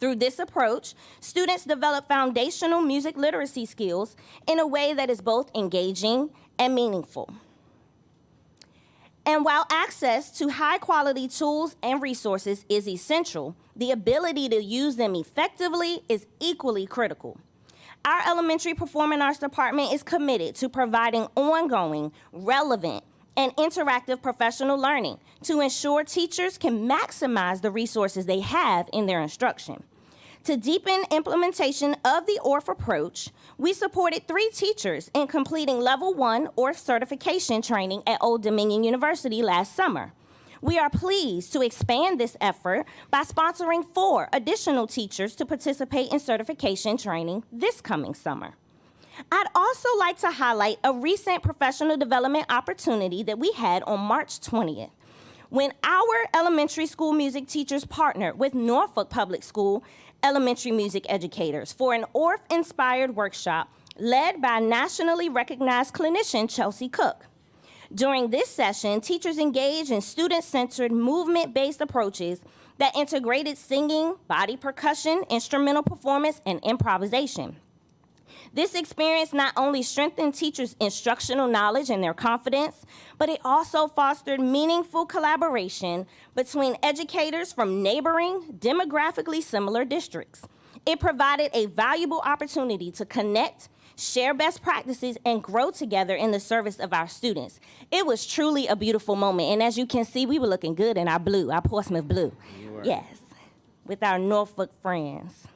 [SPEAKER 16] Through this approach, students develop foundational music literacy skills in a way that is both engaging and meaningful. And while access to high-quality tools and resources is essential, the ability to use them effectively is equally critical. Our elementary performing arts department is committed to providing ongoing, relevant, and interactive professional learning to ensure teachers can maximize the resources they have in their instruction. To deepen implementation of the Orff approach, we supported 3 teachers in completing Level 1 Orff certification training at Old Dominion University last summer. We are pleased to expand this effort by sponsoring 4 additional teachers to participate in certification training this coming summer. I'd also like to highlight a recent professional development opportunity that we had on March 20th. When our elementary school music teachers partnered with Norfolk Public School elementary music educators for an Orff-inspired workshop led by nationally recognized clinician Chelsea Cook. During this session, teachers engaged in student-centered, movement-based approaches that integrated singing, body percussion, instrumental performance, and improvisation. This experience not only strengthened teachers' instructional knowledge and their confidence, but it also fostered meaningful collaboration between educators from neighboring, demographically similar districts. It provided a valuable opportunity to connect, share best practices, and grow together in the service of our students. It was truly a beautiful moment, and as you can see, we were looking good in our blue, our Portsmouth blue. Yes, with our Norfolk friends.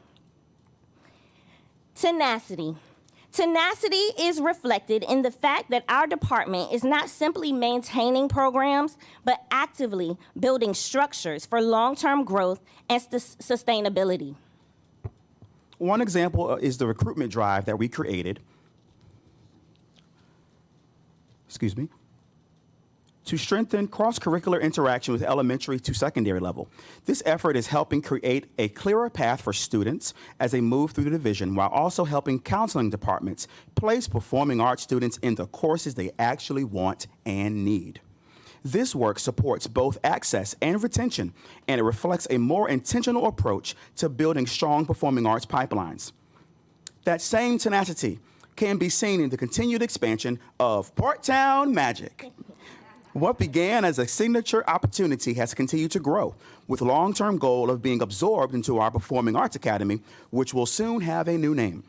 [SPEAKER 16] Tenacity. Tenacity is reflected in the fact that our department is not simply maintaining programs, but actively building structures for long-term growth and sustainability.
[SPEAKER 17] One example is the recruitment drive that we created, to strengthen cross-curricular interaction with elementary to secondary level. This effort is helping create a clearer path for students as they move through the division, while also helping counseling departments place performing arts students in the courses they actually want and need. This work supports both access and retention, and it reflects a more intentional approach to building strong performing arts pipelines. That same tenacity can be seen in the continued expansion of Porttown Magic. What began as a signature opportunity has continued to grow, with a long-term goal of being absorbed into our Performing Arts Academy, which will soon have a new name.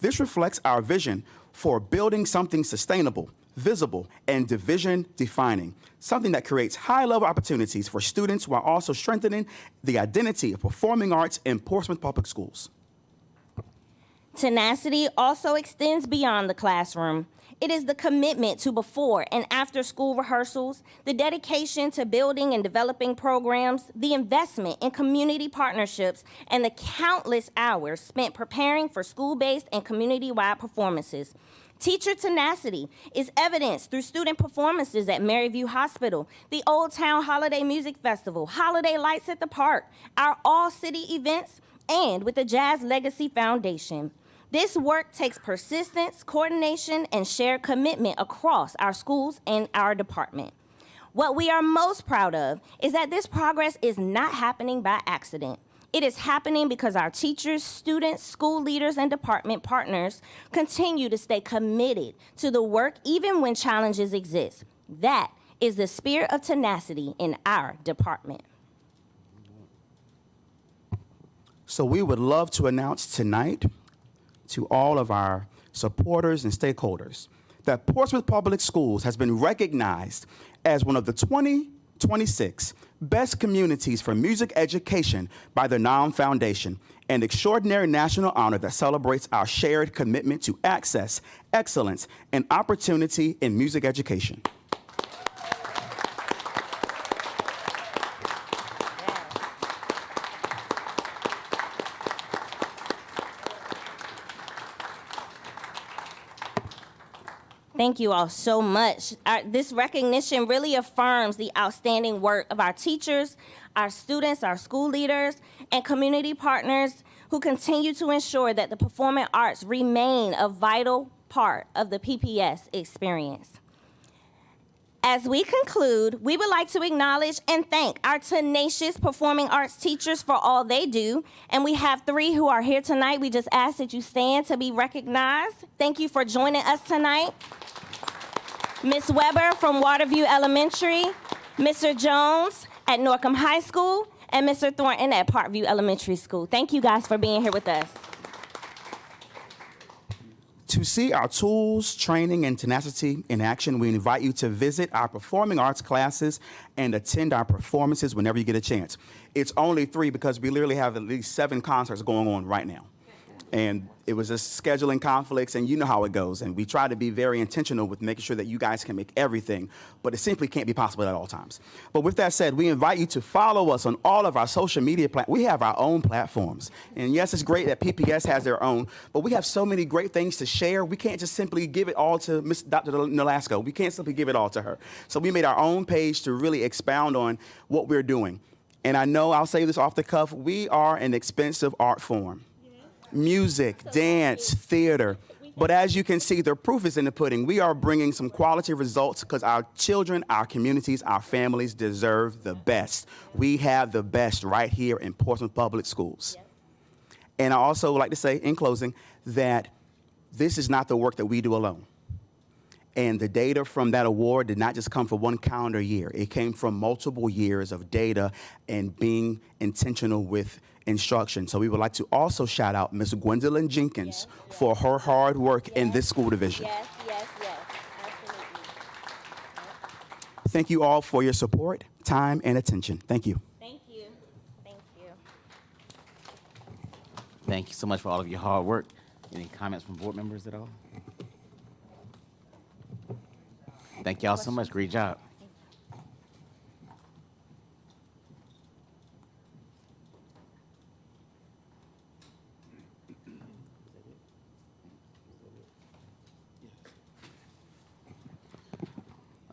[SPEAKER 17] This reflects our vision for building something sustainable, visible, and division-defining, something that creates high-level opportunities for students while also strengthening the identity of performing arts in Portsmouth Public Schools.
[SPEAKER 16] Tenacity also extends beyond the classroom. It is the commitment to before and after school rehearsals, the dedication to building and developing programs, the investment in community partnerships, and the countless hours spent preparing for school-based and community-wide performances. Teacher tenacity is evidenced through student performances at Maryview Hospital, the Old Town Holiday Music Festival, Holiday Lights at the Park, our all-city events, and with the Jazz Legacy Foundation. This work takes persistence, coordination, and shared commitment across our schools and our department. What we are most proud of is that this progress is not happening by accident. It is happening because our teachers, students, school leaders, and department partners continue to stay committed to the work even when challenges exist. That is the spirit of tenacity in our department.
[SPEAKER 17] So we would love to announce tonight to all of our supporters and stakeholders that Portsmouth Public Schools has been recognized as one of the 2026 best communities for music education by the Nam Foundation, an extraordinary national honor that celebrates our shared commitment to access, excellence, and opportunity in music education.
[SPEAKER 16] Thank you all so much. This recognition really affirms the outstanding work of our teachers, our students, our school leaders, and community partners who continue to ensure that the performing arts remain a vital part of the PPS experience. As we conclude, we would like to acknowledge and thank our tenacious performing arts teachers for all they do. And we have 3 who are here tonight. We just ask that you stand to be recognized. Thank you for joining us tonight. Ms. Weber from Waterview Elementary, Mr. Jones at Norcom High School, and Mr. Thornton at Parkview Elementary School. Thank you guys for being here with us.
[SPEAKER 17] To see our tools, training, and tenacity in action, we invite you to visit our performing arts classes and attend our performances whenever you get a chance. It's only 3 because we literally have at least 7 concerts going on right now. And it was just scheduling conflicts, and you know how it goes. And we try to be very intentional with making sure that you guys can make everything, but it simply can't be possible at all times. But with that said, we invite you to follow us on all of our social media platforms. We have our own platforms. And yes, it's great that PPS has their own, but we have so many great things to share. We can't just simply give it all to Ms. Dr. Nolasco. We can't simply give it all to her. So we made our own page to really expound on what we're doing. And I know I'll say this off the cuff, we are an expensive art form. Music, dance, theater, But as you can see, the proof is in the pudding. We are bringing some quality results because our children, our communities, our families deserve the best. We have the best right here in Portsmouth Public Schools. And I also would like to say in closing that this is not the work that we do alone. And the data from that award did not just come from one calendar year. It came from multiple years of data and being intentional with instruction. So we would like to also shout out Ms. Gwendolyn Jenkins for her hard work in this school division.
[SPEAKER 16] Yes, absolutely.
[SPEAKER 17] Thank you all for your support, time, and attention. Thank you.
[SPEAKER 16] Thank you.
[SPEAKER 1] Thank you so much for all of your hard work. Any comments from board members at all? Thank y'all so much. Great job.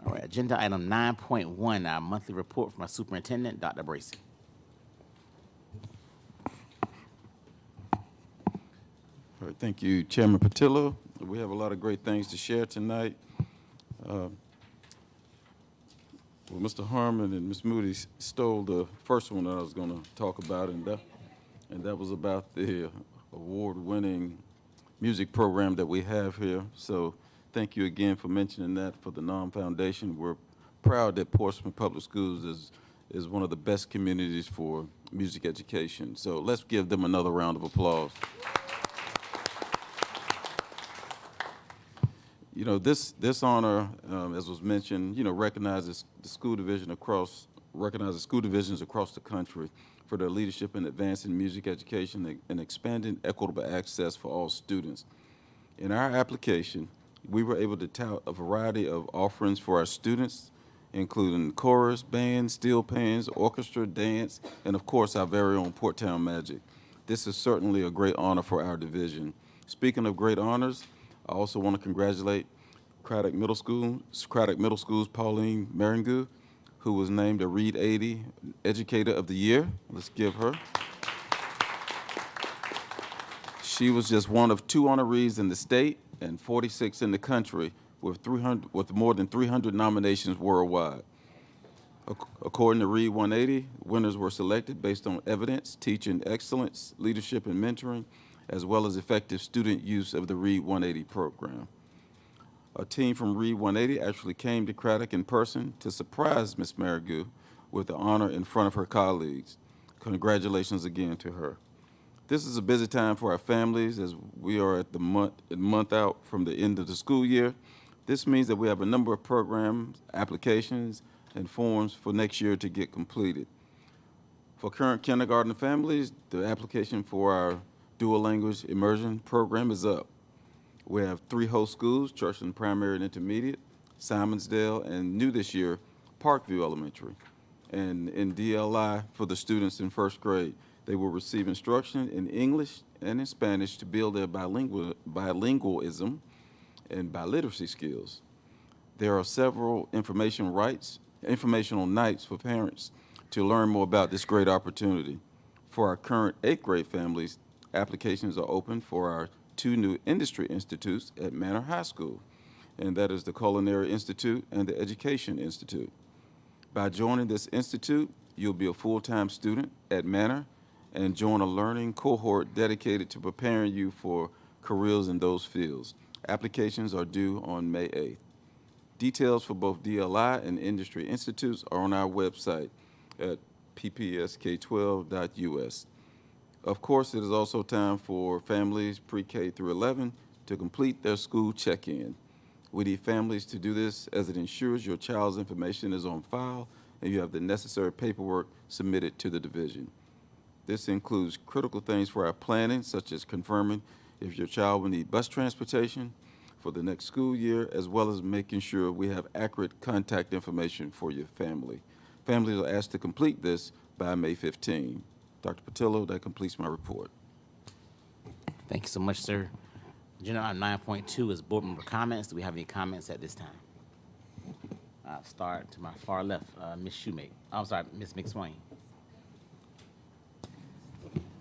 [SPEAKER 1] All right, agenda item 9.1, our monthly report from our superintendent, Dr. Bracy.
[SPEAKER 2] All right, thank you, Chairman Patillo. We have a lot of great things to share tonight. Well, Mr. Harmon and Ms. Moody stole the first one that I was going to talk about, and that was about the award-winning music program that we have here. So thank you again for mentioning that for the NOM Foundation. We're proud that Portsmouth Public Schools is one of the best communities for music education. So let's give them another round of applause. You know, this honor, as was mentioned, recognizes school divisions across the country for their leadership in advancing music education and expanding equitable access for all students. In our application, we were able to tout a variety of offerings for our students, including chorus, band, steel pans, orchestra, dance, and of course our very own Port Town Magic. This is certainly a great honor for our division. Speaking of great honors, I also want to congratulate Craddock Middle School's Pauline Maringu, who was named a Reed 80 Educator of the Year. Let's give her. She was just one of 2 honorees in the state and 46 in the country with more than 300 nominations worldwide. According to Reed 180, winners were selected based on evidence, teaching excellence, leadership, and mentoring, as well as effective student use of the Reed 180 program. A team from Reed 180 actually came to Craddock in person to surprise Ms. Marigu with the honor in front of her colleagues. Congratulations again to her. This is a busy time for our families as we are at the month out from the end of the school year. This means that we have a number of programs, applications, and forms for next year to get completed. For current kindergarten families, the application for our dual language immersion program is up. We have 3 host schools, Churchland Primary and Intermediate, Simonsdale, and new this year, Parkview Elementary. And in DLI, for the students in first grade, they will receive instruction in English and in Spanish to build their bilingualism and biliteracy skills. There are several informational nights for parents to learn more about this great opportunity. For our current 8th grade families, applications are open for our 2 new industry institutes at Manor High School, and that is the Culinary Institute and the Education Institute. By joining this institute, you'll be a full-time student at Manor and join a learning cohort dedicated to preparing you for careers in those fields. Applications are due on May 8th. Details for both DLI and industry institutes are on our website at ppsk12.us. Of course, it is also time for families pre-K through 11 to complete their school check-in. We need families to do this as it ensures your child's information is on file and you have the necessary paperwork submitted to the division. This includes critical things for our planning, such as confirming if your child will need bus transportation for the next school year, as well as making sure we have accurate contact information for your family. Families are asked to complete this by May 15. Dr. Patillo, that completes my report.
[SPEAKER 1] Thank you so much, sir. Agenda item 9.2 is board member comments. Do we have any comments at this time? I'll start to my far left, Ms. Shoemake. I'm sorry, Ms. McSwain.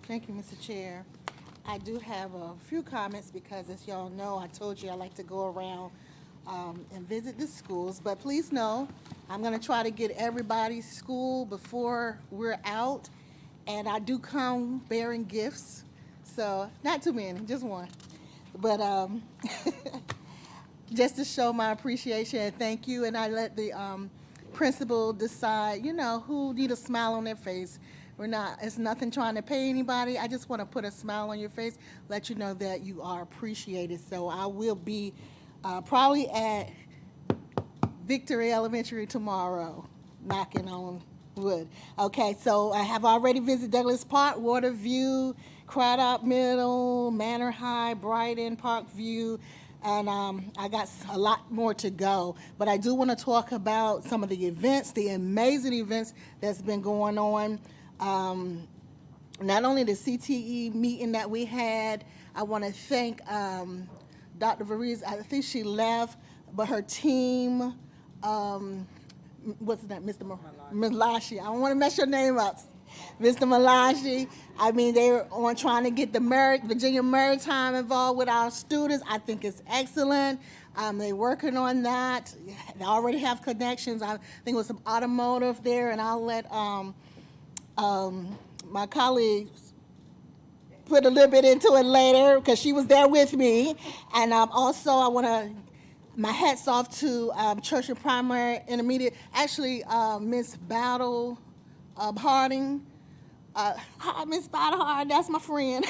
[SPEAKER 18] Thank you, Mr. Chair. I do have a few comments because, as y'all know, I told you I like to go around and visit the schools. But please know, I'm going to try to get everybody's school before we're out. And I do come bearing gifts. So, not too many, just one. But just to show my appreciation and thank you. And I let the principal decide, you know, who need a smile on their face. It's nothing trying to pay anybody. I just want to put a smile on your face, let you know that you are appreciated. So I will be probably at Victory Elementary tomorrow, knocking on wood. Okay, so I have already visited Douglas Park, Waterview, Craddock Middle, Manor High, Brighton, Parkview, and I got a lot more to go. But I do want to talk about some of the events, the amazing events that's been going on. Not only the CTE meeting that we had, I want to thank Dr. Variz. I think she left, but her team, what's his name, Mr. Malashi. I don't want to mess your name up. Mr. Malashi, I mean, they're on trying to get the Virginia Maritime involved with our students. I think it's excellent. They're working on that. They already have connections. I think it was some automotive there, and I'll let my colleagues put a little bit into it later because she was there with me. And also, I want to, my hats off to Church and Primary Intermediate. Actually, Miss Battle Harding. Hi, Miss Battle Harding, that's my friend.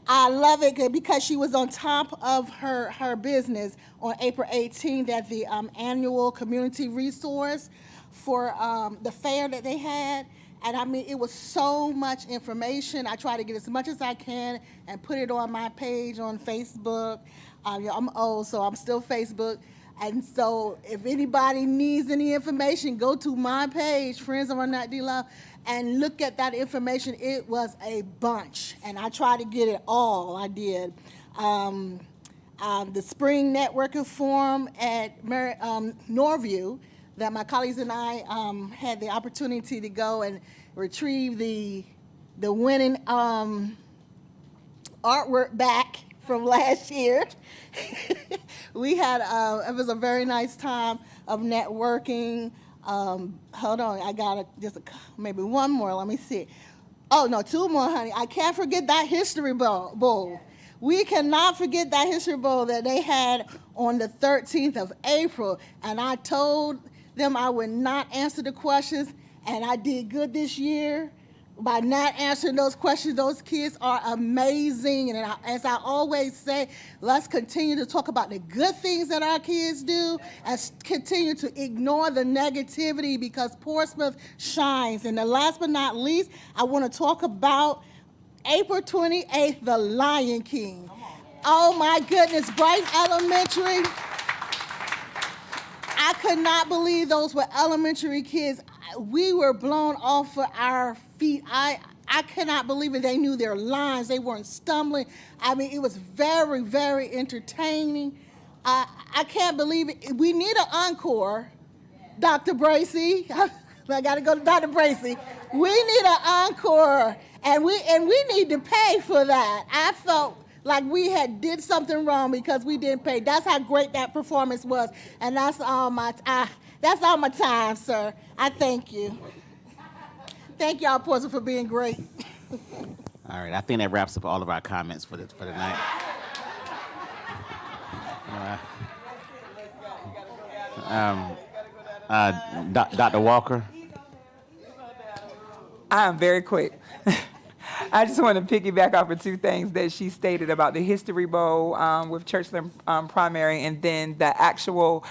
[SPEAKER 18] I love it because she was on top of her business on April 18th at the annual community resource for the fair that they had. And I mean, it was so much information. I try to get as much as I can and put it on my page on Facebook. I'm old, so I'm still Facebook. And so if anybody needs any information, go to my page, Friends of Not D-Love, and look at that information. It was a bunch, and I tried to get it all. I did. The Spring Networking Forum at Norview, that my colleagues and I had the opportunity to go and retrieve the winning artwork back from last year. We had, it was a very nice time of networking. Hold on, I got maybe one more, let me see. Oh, no, two more, honey. I can't forget that History Bowl. We cannot forget that History Bowl that they had on the 13th of April. And I told them I would not answer the questions, and I did good this year by not answering those questions. Those kids are amazing, and as I always say, let's continue to talk about the good things that our kids do and continue to ignore the negativity because Portsmouth shines. And the last but not least, I want to talk about April 28th, the Lion King. Oh my goodness, Brighton Elementary. I could not believe those were elementary kids. We were blown off of our feet. I cannot believe it. They knew their lines. They weren't stumbling. I mean, it was very, very entertaining. I can't believe it. We need an encore, Dr. Bracy. I got to go to Dr. Bracy. We need an encore, and we need to pay for that. I felt like we did something wrong because we didn't pay. That's how great that performance was, and that's all my time, sir. I thank you. Thank y'all, Portsmouth, for being great.
[SPEAKER 1] All right, I think that wraps up all of our comments for the night. Dr. Walker.
[SPEAKER 10] I am very quick. I just want to piggyback off of two things that she stated about the History Bowl with Churchland Primary, and then the actual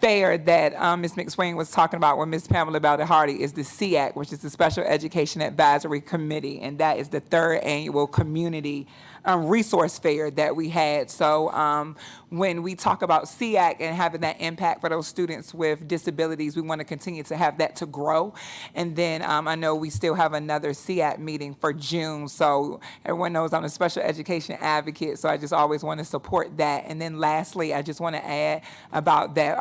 [SPEAKER 10] fair that Ms. McSwain was talking about with Ms. Pamela Baldy-Hardy is the SEAC, which is the Special Education Advisory Committee, and that is the third annual community resource fair that we had. So when we talk about SEAC and having that impact for those students with disabilities, we want to continue to have that to grow. And then I know we still have another SEAC meeting for June. So everyone knows I'm a special education advocate, so I just always want to support that. And then lastly, I just want to add about that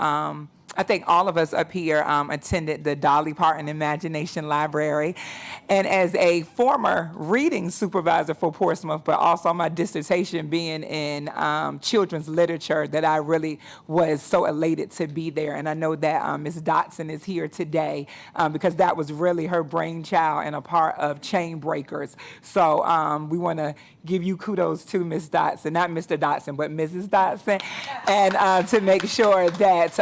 [SPEAKER 10] I think all of us up here attended the Dolly Parton Imagination Library. And as a former reading supervisor for Portsmouth, but also my dissertation being in children's literature, that I really was so elated to be there. And I know that Ms. Dotson is here today because that was really her brainchild and a part of Chain Breakers. So we want to give you kudos to Ms. Dotson, not Mr. Dotson, but Mrs. Dotson, and to make sure that,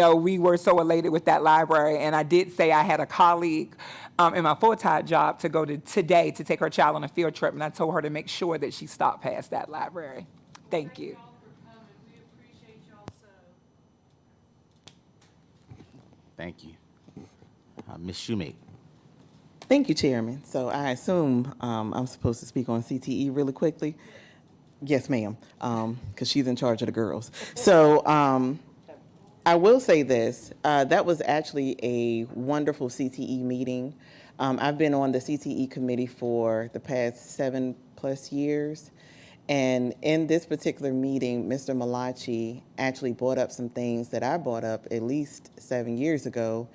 [SPEAKER 10] we were so elated with that library. And I did say I had a colleague in my full-time job to go to today to take her child on a field trip, and I told her to make sure that she stopped past that library. Thank you.
[SPEAKER 1] Thank you. Ms. Shoemake.
[SPEAKER 7] Thank you, Chairman. So I assume I'm supposed to speak on CTE really quickly. Yes, ma'am, because she's in charge of the girls. So I will say this. That was actually a wonderful CTE meeting. I've been on the CTE committee for the past 7+ years. And in this particular meeting, Mr. Malachi actually brought up some things that I brought up at least 7 years ago,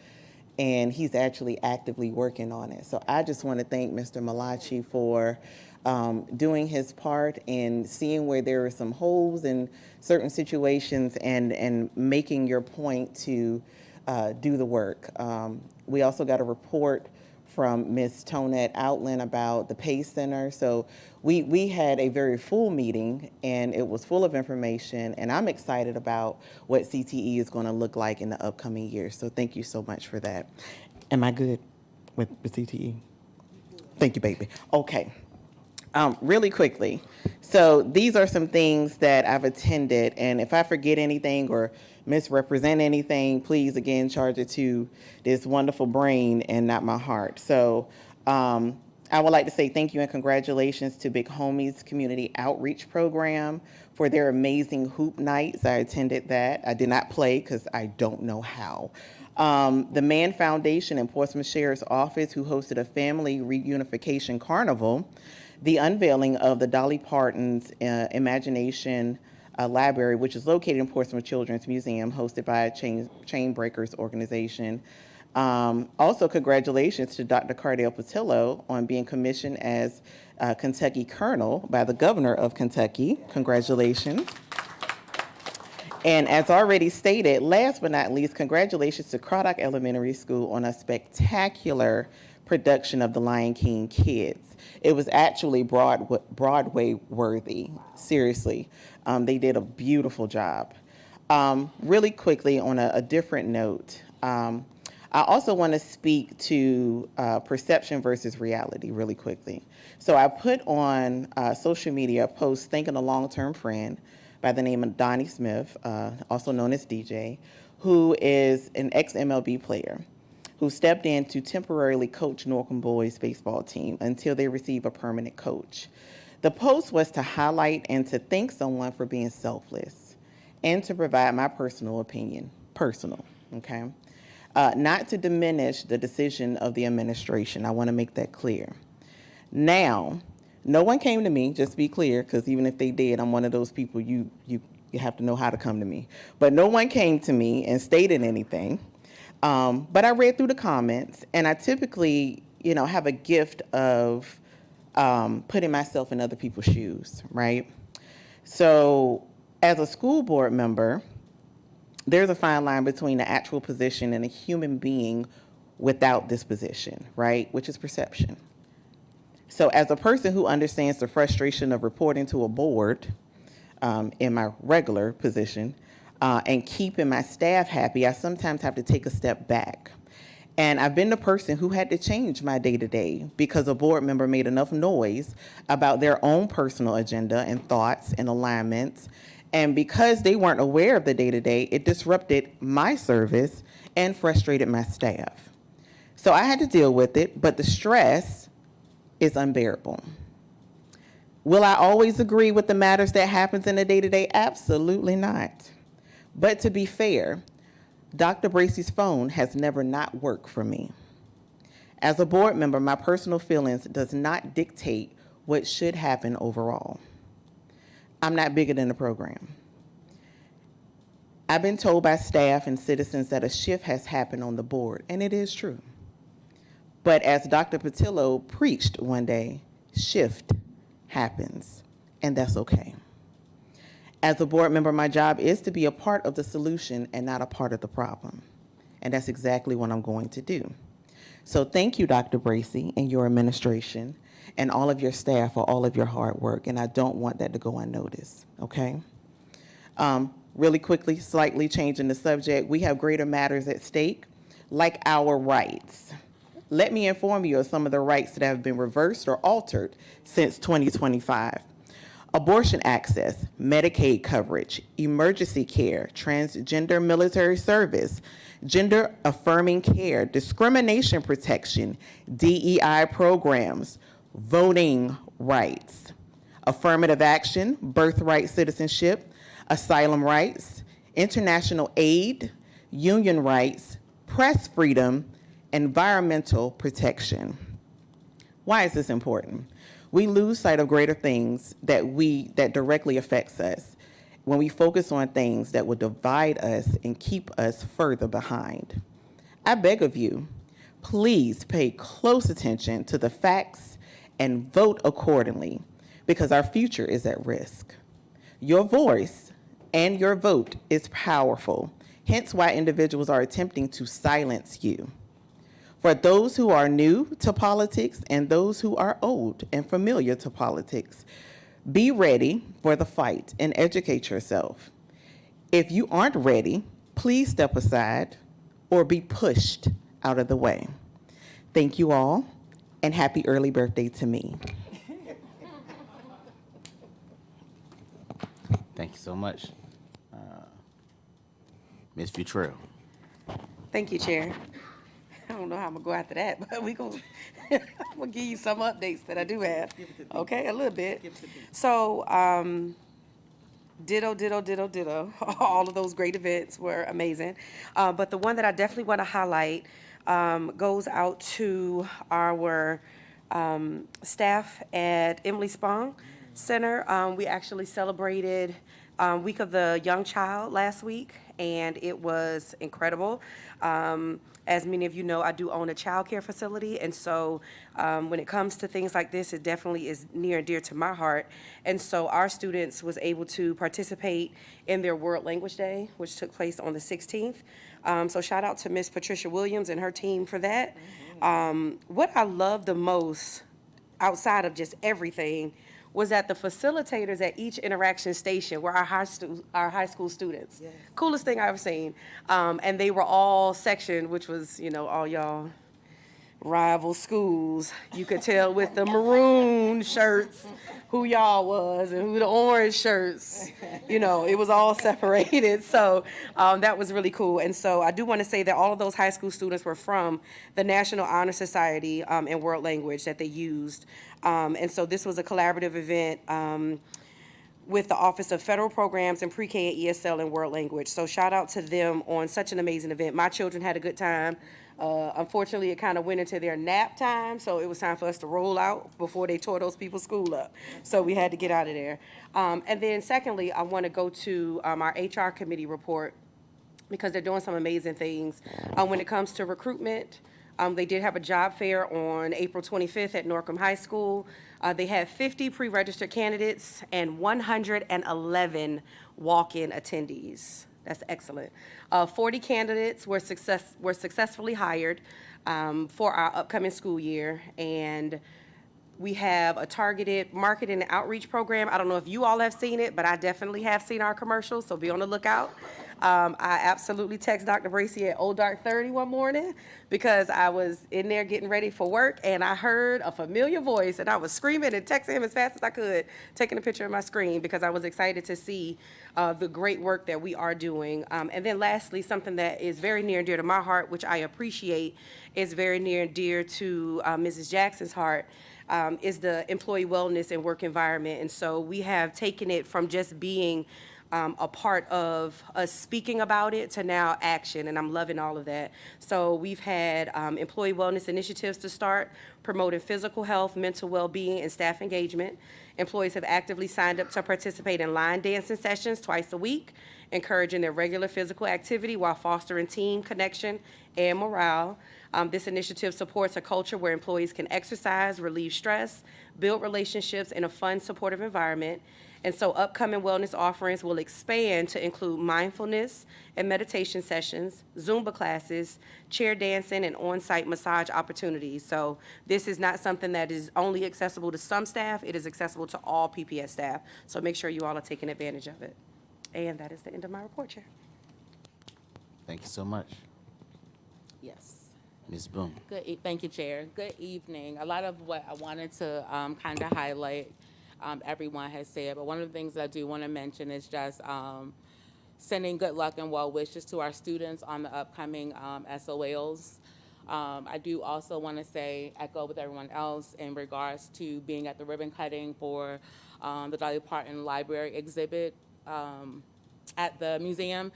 [SPEAKER 7] and he's actually actively working on it. So I just want to thank Mr. Malachi for doing his part and seeing where there are some holes in certain situations and making your point to do the work. We also got a report from Ms. Tonette Outland about the PACE Center. So we had a very full meeting, and it was full of information, and I'm excited about what CTE is going to look like in the upcoming years. So thank you so much for that. Am I good with CTE? Thank you, baby. Okay. Really quickly, so these are some things that I've attended, and if I forget anything or misrepresent anything, please again charge it to this wonderful brain and not my heart. So I would like to say thank you and congratulations to Big Homies Community Outreach Program for their amazing hoop nights. I attended that. I did not play because I don't know how. The Mann Foundation and Portsmouth Sheriff's Office, who hosted a family reunification carnival, the unveiling of the Dolly Parton's Imagination Library, which is located in Portsmouth Children's Museum, hosted by a Chain Breakers organization. Also, congratulations to Dr. Cardell Patillo on being commissioned as Kentucky Colonel by the Governor of Kentucky. Congratulations. And as already stated, last but not least, congratulations to Craddock Elementary School on a spectacular production of The Lion King Kids. It was actually Broadway worthy, seriously. They did a beautiful job. Really quickly, on a different note, I also want to speak to perception versus reality really quickly. So I put on social media a post thanking a long-term friend by the name of Donnie Smith, also known as DJ, who is an ex-MLB player, who stepped in to temporarily coach Norcom Boys baseball team until they receive a permanent coach. The post was to highlight and to thank someone for being selfless and to provide my personal opinion, okay? Not to diminish the decision of the administration. I want to make that clear. Now, no one came to me, just to be clear, because even if they did, I'm one of those people you have to know how to come to me. But no one came to me and stated anything. But I read through the comments, and I typically, have a gift of putting myself in other people's shoes, right? So as a school board member, there's a fine line between the actual position and a human being without this position, right? Which is perception. So as a person who understands the frustration of reporting to a board in my regular position, and keeping my staff happy, I sometimes have to take a step back. And I've been the person who had to change my day-to-day because a board member made enough noise about their own personal agenda and thoughts and alignments. And because they weren't aware of the day-to-day, it disrupted my service and frustrated my staff. So I had to deal with it, but the stress is unbearable. Will I always agree with the matters that happens in the day-to-day? Absolutely not. But to be fair, Dr. Bracey's phone has never not worked for me. As a board member, my personal feelings does not dictate what should happen overall. I'm not bigger than the program. I've been told by staff and citizens that a shift has happened on the board, and it is true. But as Dr. Patillo preached one day, shift happens, and that's okay. As a board member, my job is to be a part of the solution and not a part of the problem. And that's exactly what I'm going to do. So thank you, Dr. Bracy, and your administration, and all of your staff for all of your hard work. And I don't want that to go unnoticed, okay? Really quickly, slightly changing the subject, we have greater matters at stake, like our rights. Let me inform you of some of the rights that have been reversed or altered since 2025. Abortion access, Medicaid coverage, emergency care, transgender military service, gender affirming care, discrimination protection, DEI programs, voting rights, affirmative action, birthright citizenship, asylum rights, international aid, union rights, press freedom, environmental protection. Why is this important? We lose sight of greater things that directly affects us when we focus on things that will divide us and keep us further behind. I beg of you, please pay close attention to the facts and vote accordingly, because our future is at risk. Your voice and your vote is powerful, hence why individuals are attempting to silence you. For those who are new to politics and those who are old and familiar to politics, be ready for the fight and educate yourself. If you aren't ready, please step aside or be pushed out of the way. Thank you all, and happy early birthday to me.
[SPEAKER 1] Thank you so much. Ms. Futrell.
[SPEAKER 19] Thank you, Chair. I don't know how I'm gonna go after that, but I'm gonna give you some updates that I do have. Okay, a little bit. So, ditto. All of those great events were amazing. But the one that I definitely want to highlight goes out to our staff at Emily Spong Center. We actually celebrated Week of the Young Child last week, and it was incredible. As many of you know, I do own a child care facility, and so when it comes to things like this, it definitely is near and dear to my heart. And so our students was able to participate in their World Language Day, which took place on the 16th. So shout out to Miss Patricia Williams and her team for that. What I love the most, outside of just everything, was that the facilitators at each interaction station were our high school students. Yes. Coolest thing I've ever seen. And they were all sectioned, which was, all y'all rival schools. You could tell with the maroon shirts who y'all was and who the orange shirts, it was all separated. So that was really cool. And so I do want to say that all of those high school students were from the National Honor Society and World Language that they used. And so this was a collaborative event with the Office of Federal Programs and Pre-K and ESL and World Language. So shout out to them on such an amazing event. My children had a good time. Unfortunately, it kind of went into their nap time, so it was time for us to roll out before they tore those people's school up. So we had to get out of there. And then secondly, I want to go to our HR committee report, because they're doing some amazing things. When it comes to recruitment, they did have a job fair on April 25th at Norcom High School. They had 50 pre-registered candidates and 111 walk-in attendees. That's excellent. 40 candidates were successfully hired for our upcoming school year, and we have a targeted marketing and outreach program. I don't know if you all have seen it, but I definitely have seen our commercials, so be on the lookout. I absolutely text Dr. Bracy at old dark 30 one morning because I was in there getting ready for work, and I heard a familiar voice, and I was screaming and texting him as fast as I could, taking a picture of my screen because I was excited to see the great work that we are doing. And then lastly, something that is very near and dear to my heart, which I appreciate, is very near and dear to Mrs. Jackson's heart, is the employee wellness and work environment. And so we have taken it from just being a part of us speaking about it to now action, and I'm loving all of that. So we've had employee wellness initiatives to start, promoting physical health, mental well-being, and staff engagement. Employees have actively signed up to participate in line dancing sessions twice a week, encouraging their regular physical activity while fostering team connection and morale. This initiative supports a culture where employees can exercise, relieve stress, build relationships in a fun, supportive environment. And so upcoming wellness offerings will expand to include mindfulness and meditation sessions, Zumba classes, chair dancing, and on-site massage opportunities. So this is not something that is only accessible to some staff. It is accessible to all PPS staff. So make sure you all are taking advantage of it. And that is the end of my report, Chair.
[SPEAKER 1] Thank you so much.
[SPEAKER 20] Yes.
[SPEAKER 1] Ms. Boone.
[SPEAKER 20] Thank you, Chair. Good evening. A lot of what I wanted to kind of highlight, everyone has said, but one of the things I do want to mention is just sending good luck and well wishes to our students on the upcoming SOLs. I do also want to say, echo with everyone else in regards to being at the ribbon cutting for the Dolly Parton Library exhibit at the museum.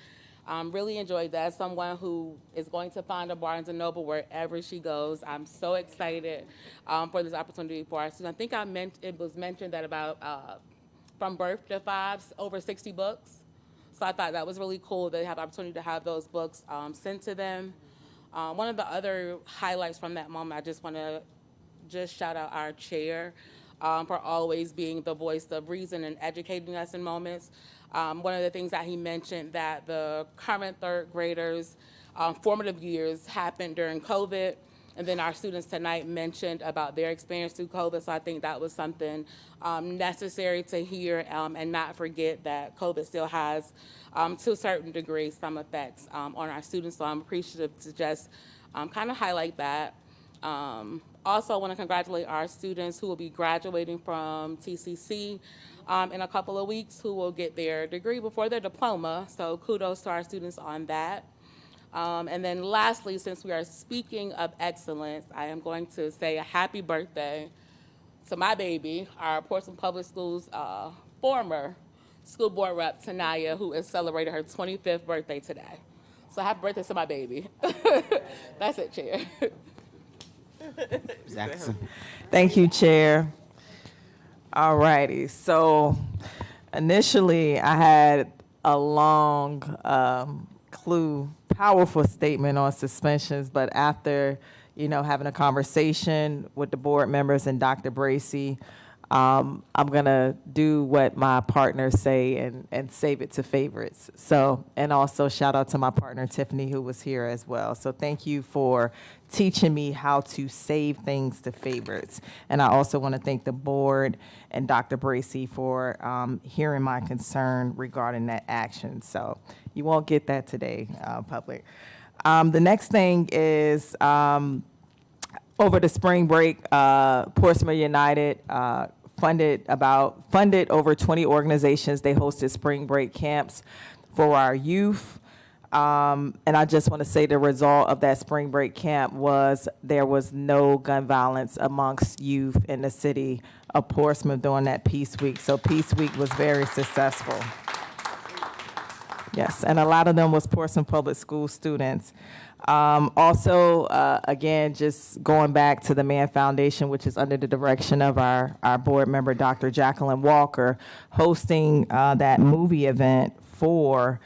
[SPEAKER 20] Really enjoyed that. As someone who is going to find a Barnes & Noble wherever she goes, I'm so excited for this opportunity for our students. I think it was mentioned that about from birth to 5, over 60 books. So I thought that was really cool. They have the opportunity to have those books sent to them. One of the other highlights from that moment, I just want to shout out our chair for always being the voice of reason and educating us in moments. One of the things that he mentioned, that the current third graders' formative years happened during COVID, and then our students tonight mentioned about their experience through COVID, so I think that was something necessary to hear and not forget that COVID still has, to a certain degree, some effects on our students, so I'm appreciative to just kind of highlight that. Also, I want to congratulate our students who will be graduating from TCC in a couple of weeks, who will get their degree before their diploma. So kudos to our students on that. And then lastly, since we are speaking of excellence, I am going to say a happy birthday to my baby, our Portsmouth Public Schools former school board rep, Tanaya, who is celebrating her 25th birthday today. So happy birthday to my baby. That's it, Chair.
[SPEAKER 1] Jackson.
[SPEAKER 12] Thank you, Chair. All righty. So initially, I had a long, powerful statement on suspensions, but after, having a conversation with the board members and Dr. Bracy, I'm gonna do what my partners say and save it to favorites. So, and also shout out to my partner Tiffany, who was here as well. So thank you for teaching me how to save things to favorites. And I also want to thank the board and Dr. Bracy for hearing my concern regarding that action. So you won't get that today, public. The next thing is over the spring break, Portsmouth United funded over 20 organizations. They hosted spring break camps for our youth. And I just want to say the result of that spring break camp was there was no gun violence amongst youth in the city of Portsmouth during that Peace Week. So Peace Week was very successful. Yes, and a lot of them was Portsmouth Public School students. Also, again, just going back to the Mann Foundation, which is under the direction of our board member, Dr. Jacqueline Walker, hosting that movie event for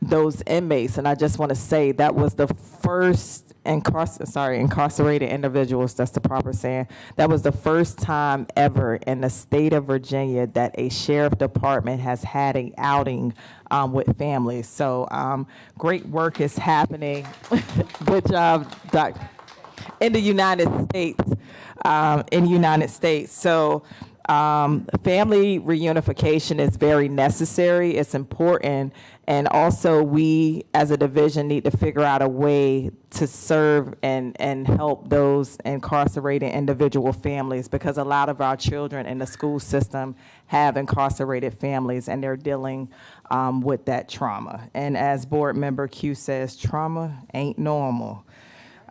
[SPEAKER 12] those inmates. And I just want to say that was the first incarcerated individuals, that's the proper saying. That was the first time ever in the state of Virginia that a sheriff department has had an outing with families. So great work is happening. Good job, Doc. In the United States. So family reunification is very necessary. It's important. And also we, as a division, need to figure out a way to serve and help those incarcerated individual families, because a lot of our children in the school system have incarcerated families and they're dealing with that trauma. And as board member Q says, trauma ain't normal.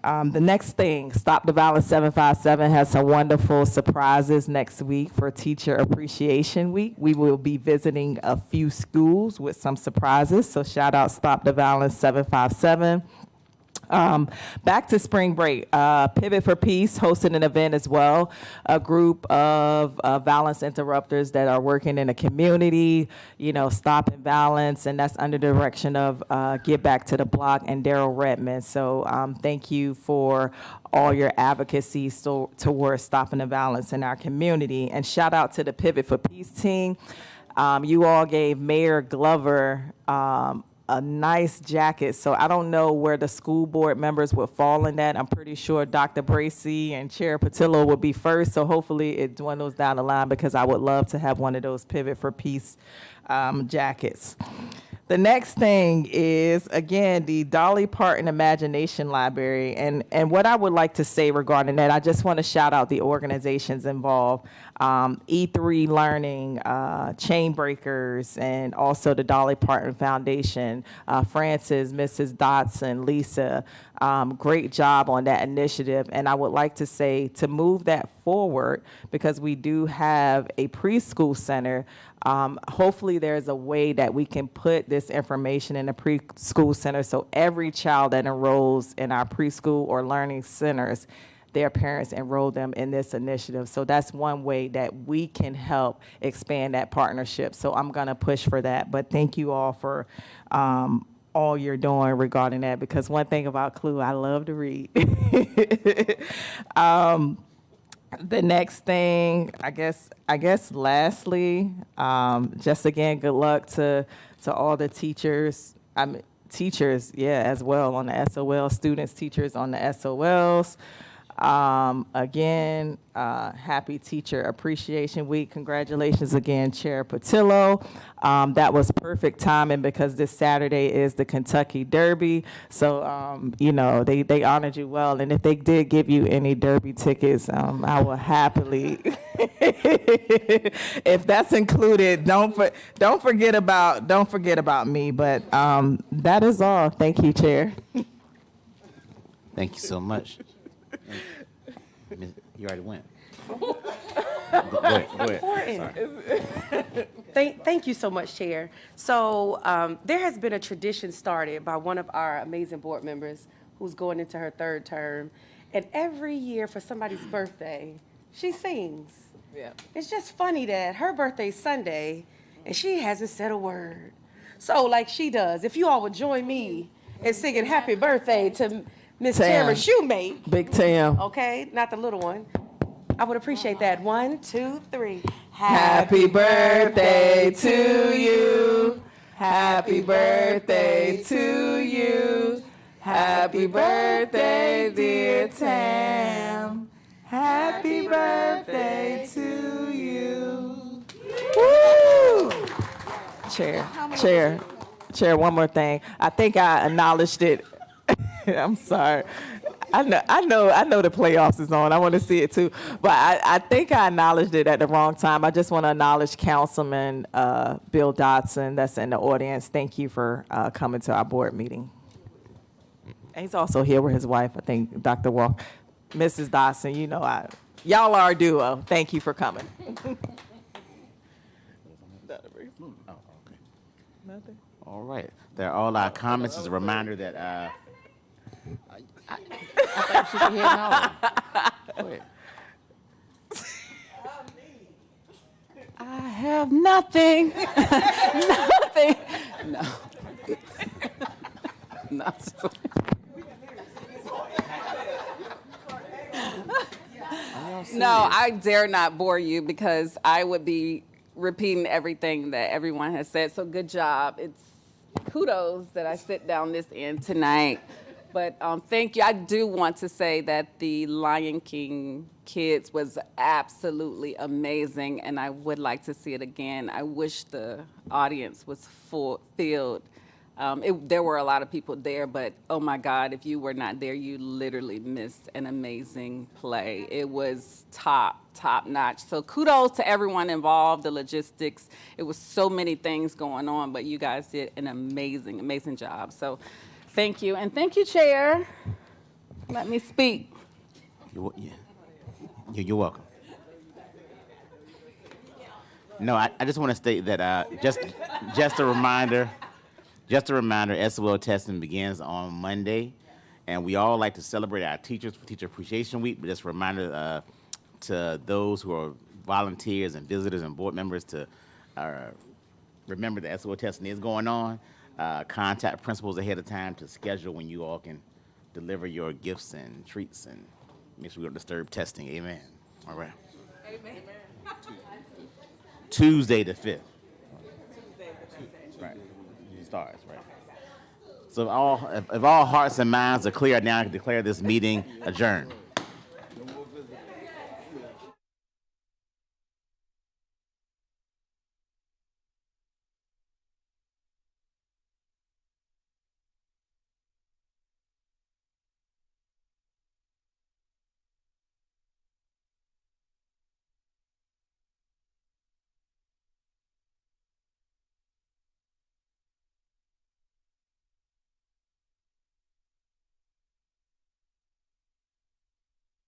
[SPEAKER 12] The next thing, Stop the Violence 757 has some wonderful surprises next week for Teacher Appreciation Week. We will be visiting a few schools with some surprises, so shout out Stop the Violence 757. Back to spring break. Pivot for Peace hosted an event as well. A group of violence interrupters that are working in the community, stopping violence, and that's under the direction of Get Back to the Block and Daryl Redmond. So thank you for all your advocacy towards stopping the violence in our community. And shout out to the Pivot for Peace team. You all gave Mayor Glover a nice jacket. So I don't know where the school board members would fall in that. I'm pretty sure Dr. Bracy and Chair Patillo would be first. So hopefully it dwindles down the line because I would love to have one of those Pivot for Peace jackets. The next thing is, again, the Dolly Parton Imagination Library. And what I would like to say regarding that, I just want to shout out the organizations involved. E3 Learning, Chain Breakers, and also the Dolly Parton Foundation. Francis, Mrs. Dotson, Lisa, great job on that initiative. And I would like to say to move that forward, because we do have a preschool center. Hopefully there's a way that we can put this information in a preschool center so every child that enrolls in our preschool or learning centers, their parents enroll them in this initiative. So that's one way that we can help expand that partnership. So I'm going to push for that. But thank you all for all you're doing regarding that, because one thing about Clue, I love to read. The next thing, I guess lastly, just again, good luck to all the teachers. Teachers, as well on the SOL, students, teachers on the SOLs. Again, happy Teacher Appreciation Week. Congratulations again, Chair Patillo. That was perfect timing because this Saturday is the Kentucky Derby. So, they honored you well. And if they did give you any Derby tickets, I will happily, if that's included, don't forget about me. But that is all. Thank you, Chair.
[SPEAKER 1] Thank you so much. You already went. Go ahead.
[SPEAKER 19] Thank you so much, Chair. So there has been a tradition started by one of our amazing board members who's going into her third term. And every year for somebody's birthday, she sings. Yeah. It's just funny that her birthday's Sunday and she hasn't said a word. So like she does, if you all would join me in singing happy birthday to Miss Tamara Shoemate.
[SPEAKER 12] Big Tam.
[SPEAKER 19] Okay, not the little one. I would appreciate that. 1, 2, 3.
[SPEAKER 12] Happy birthday to you. Happy birthday to you. Happy birthday, dear Tam. Happy birthday to you. Woo! Chair, one more thing. I think I acknowledged it. I'm sorry. I know the playoffs is on. I want to see it too. But I think I acknowledged it at the wrong time. I just want to acknowledge Councilman Bill Dotson that's in the audience. Thank you for coming to our board meeting. And he's also here with his wife, I think, Dr. Walker. Mrs. Dotson, y'all are a duo. Thank you for coming.
[SPEAKER 1] All right. There are all our comments. As a reminder that I thought you should hear now. Go ahead.
[SPEAKER 21] I have nothing. Nothing. No. Not. No, I dare not bore you because I would be repeating everything that everyone has said. So good job. It's kudos that I sit down this end tonight. But thank you. I do want to say that the Lion King Kids was absolutely amazing, and I would like to see it again. I wish the audience was filled. There were a lot of people there, but oh my God, if you were not there, you literally missed an amazing play. It was top notch. So kudos to everyone involved, the logistics. It was so many things going on, but you guys did an amazing job. So thank you. And thank you, Chair. Let me speak.
[SPEAKER 1] You're welcome. No, I just want to state that just a reminder, SOL testing begins on Monday, And we all like to celebrate our teachers for Teacher Appreciation Week, but just a reminder to those who are volunteers and visitors and board members to remember the SO testing is going on. Contact principals ahead of time to schedule when you all can deliver your gifts and treats, and make sure we don't disturb testing. Amen. All right.
[SPEAKER 21] Amen.
[SPEAKER 1] Tuesday the 5th. Right. Starts, right. So if all hearts and minds are clear, now I can declare this meeting adjourned.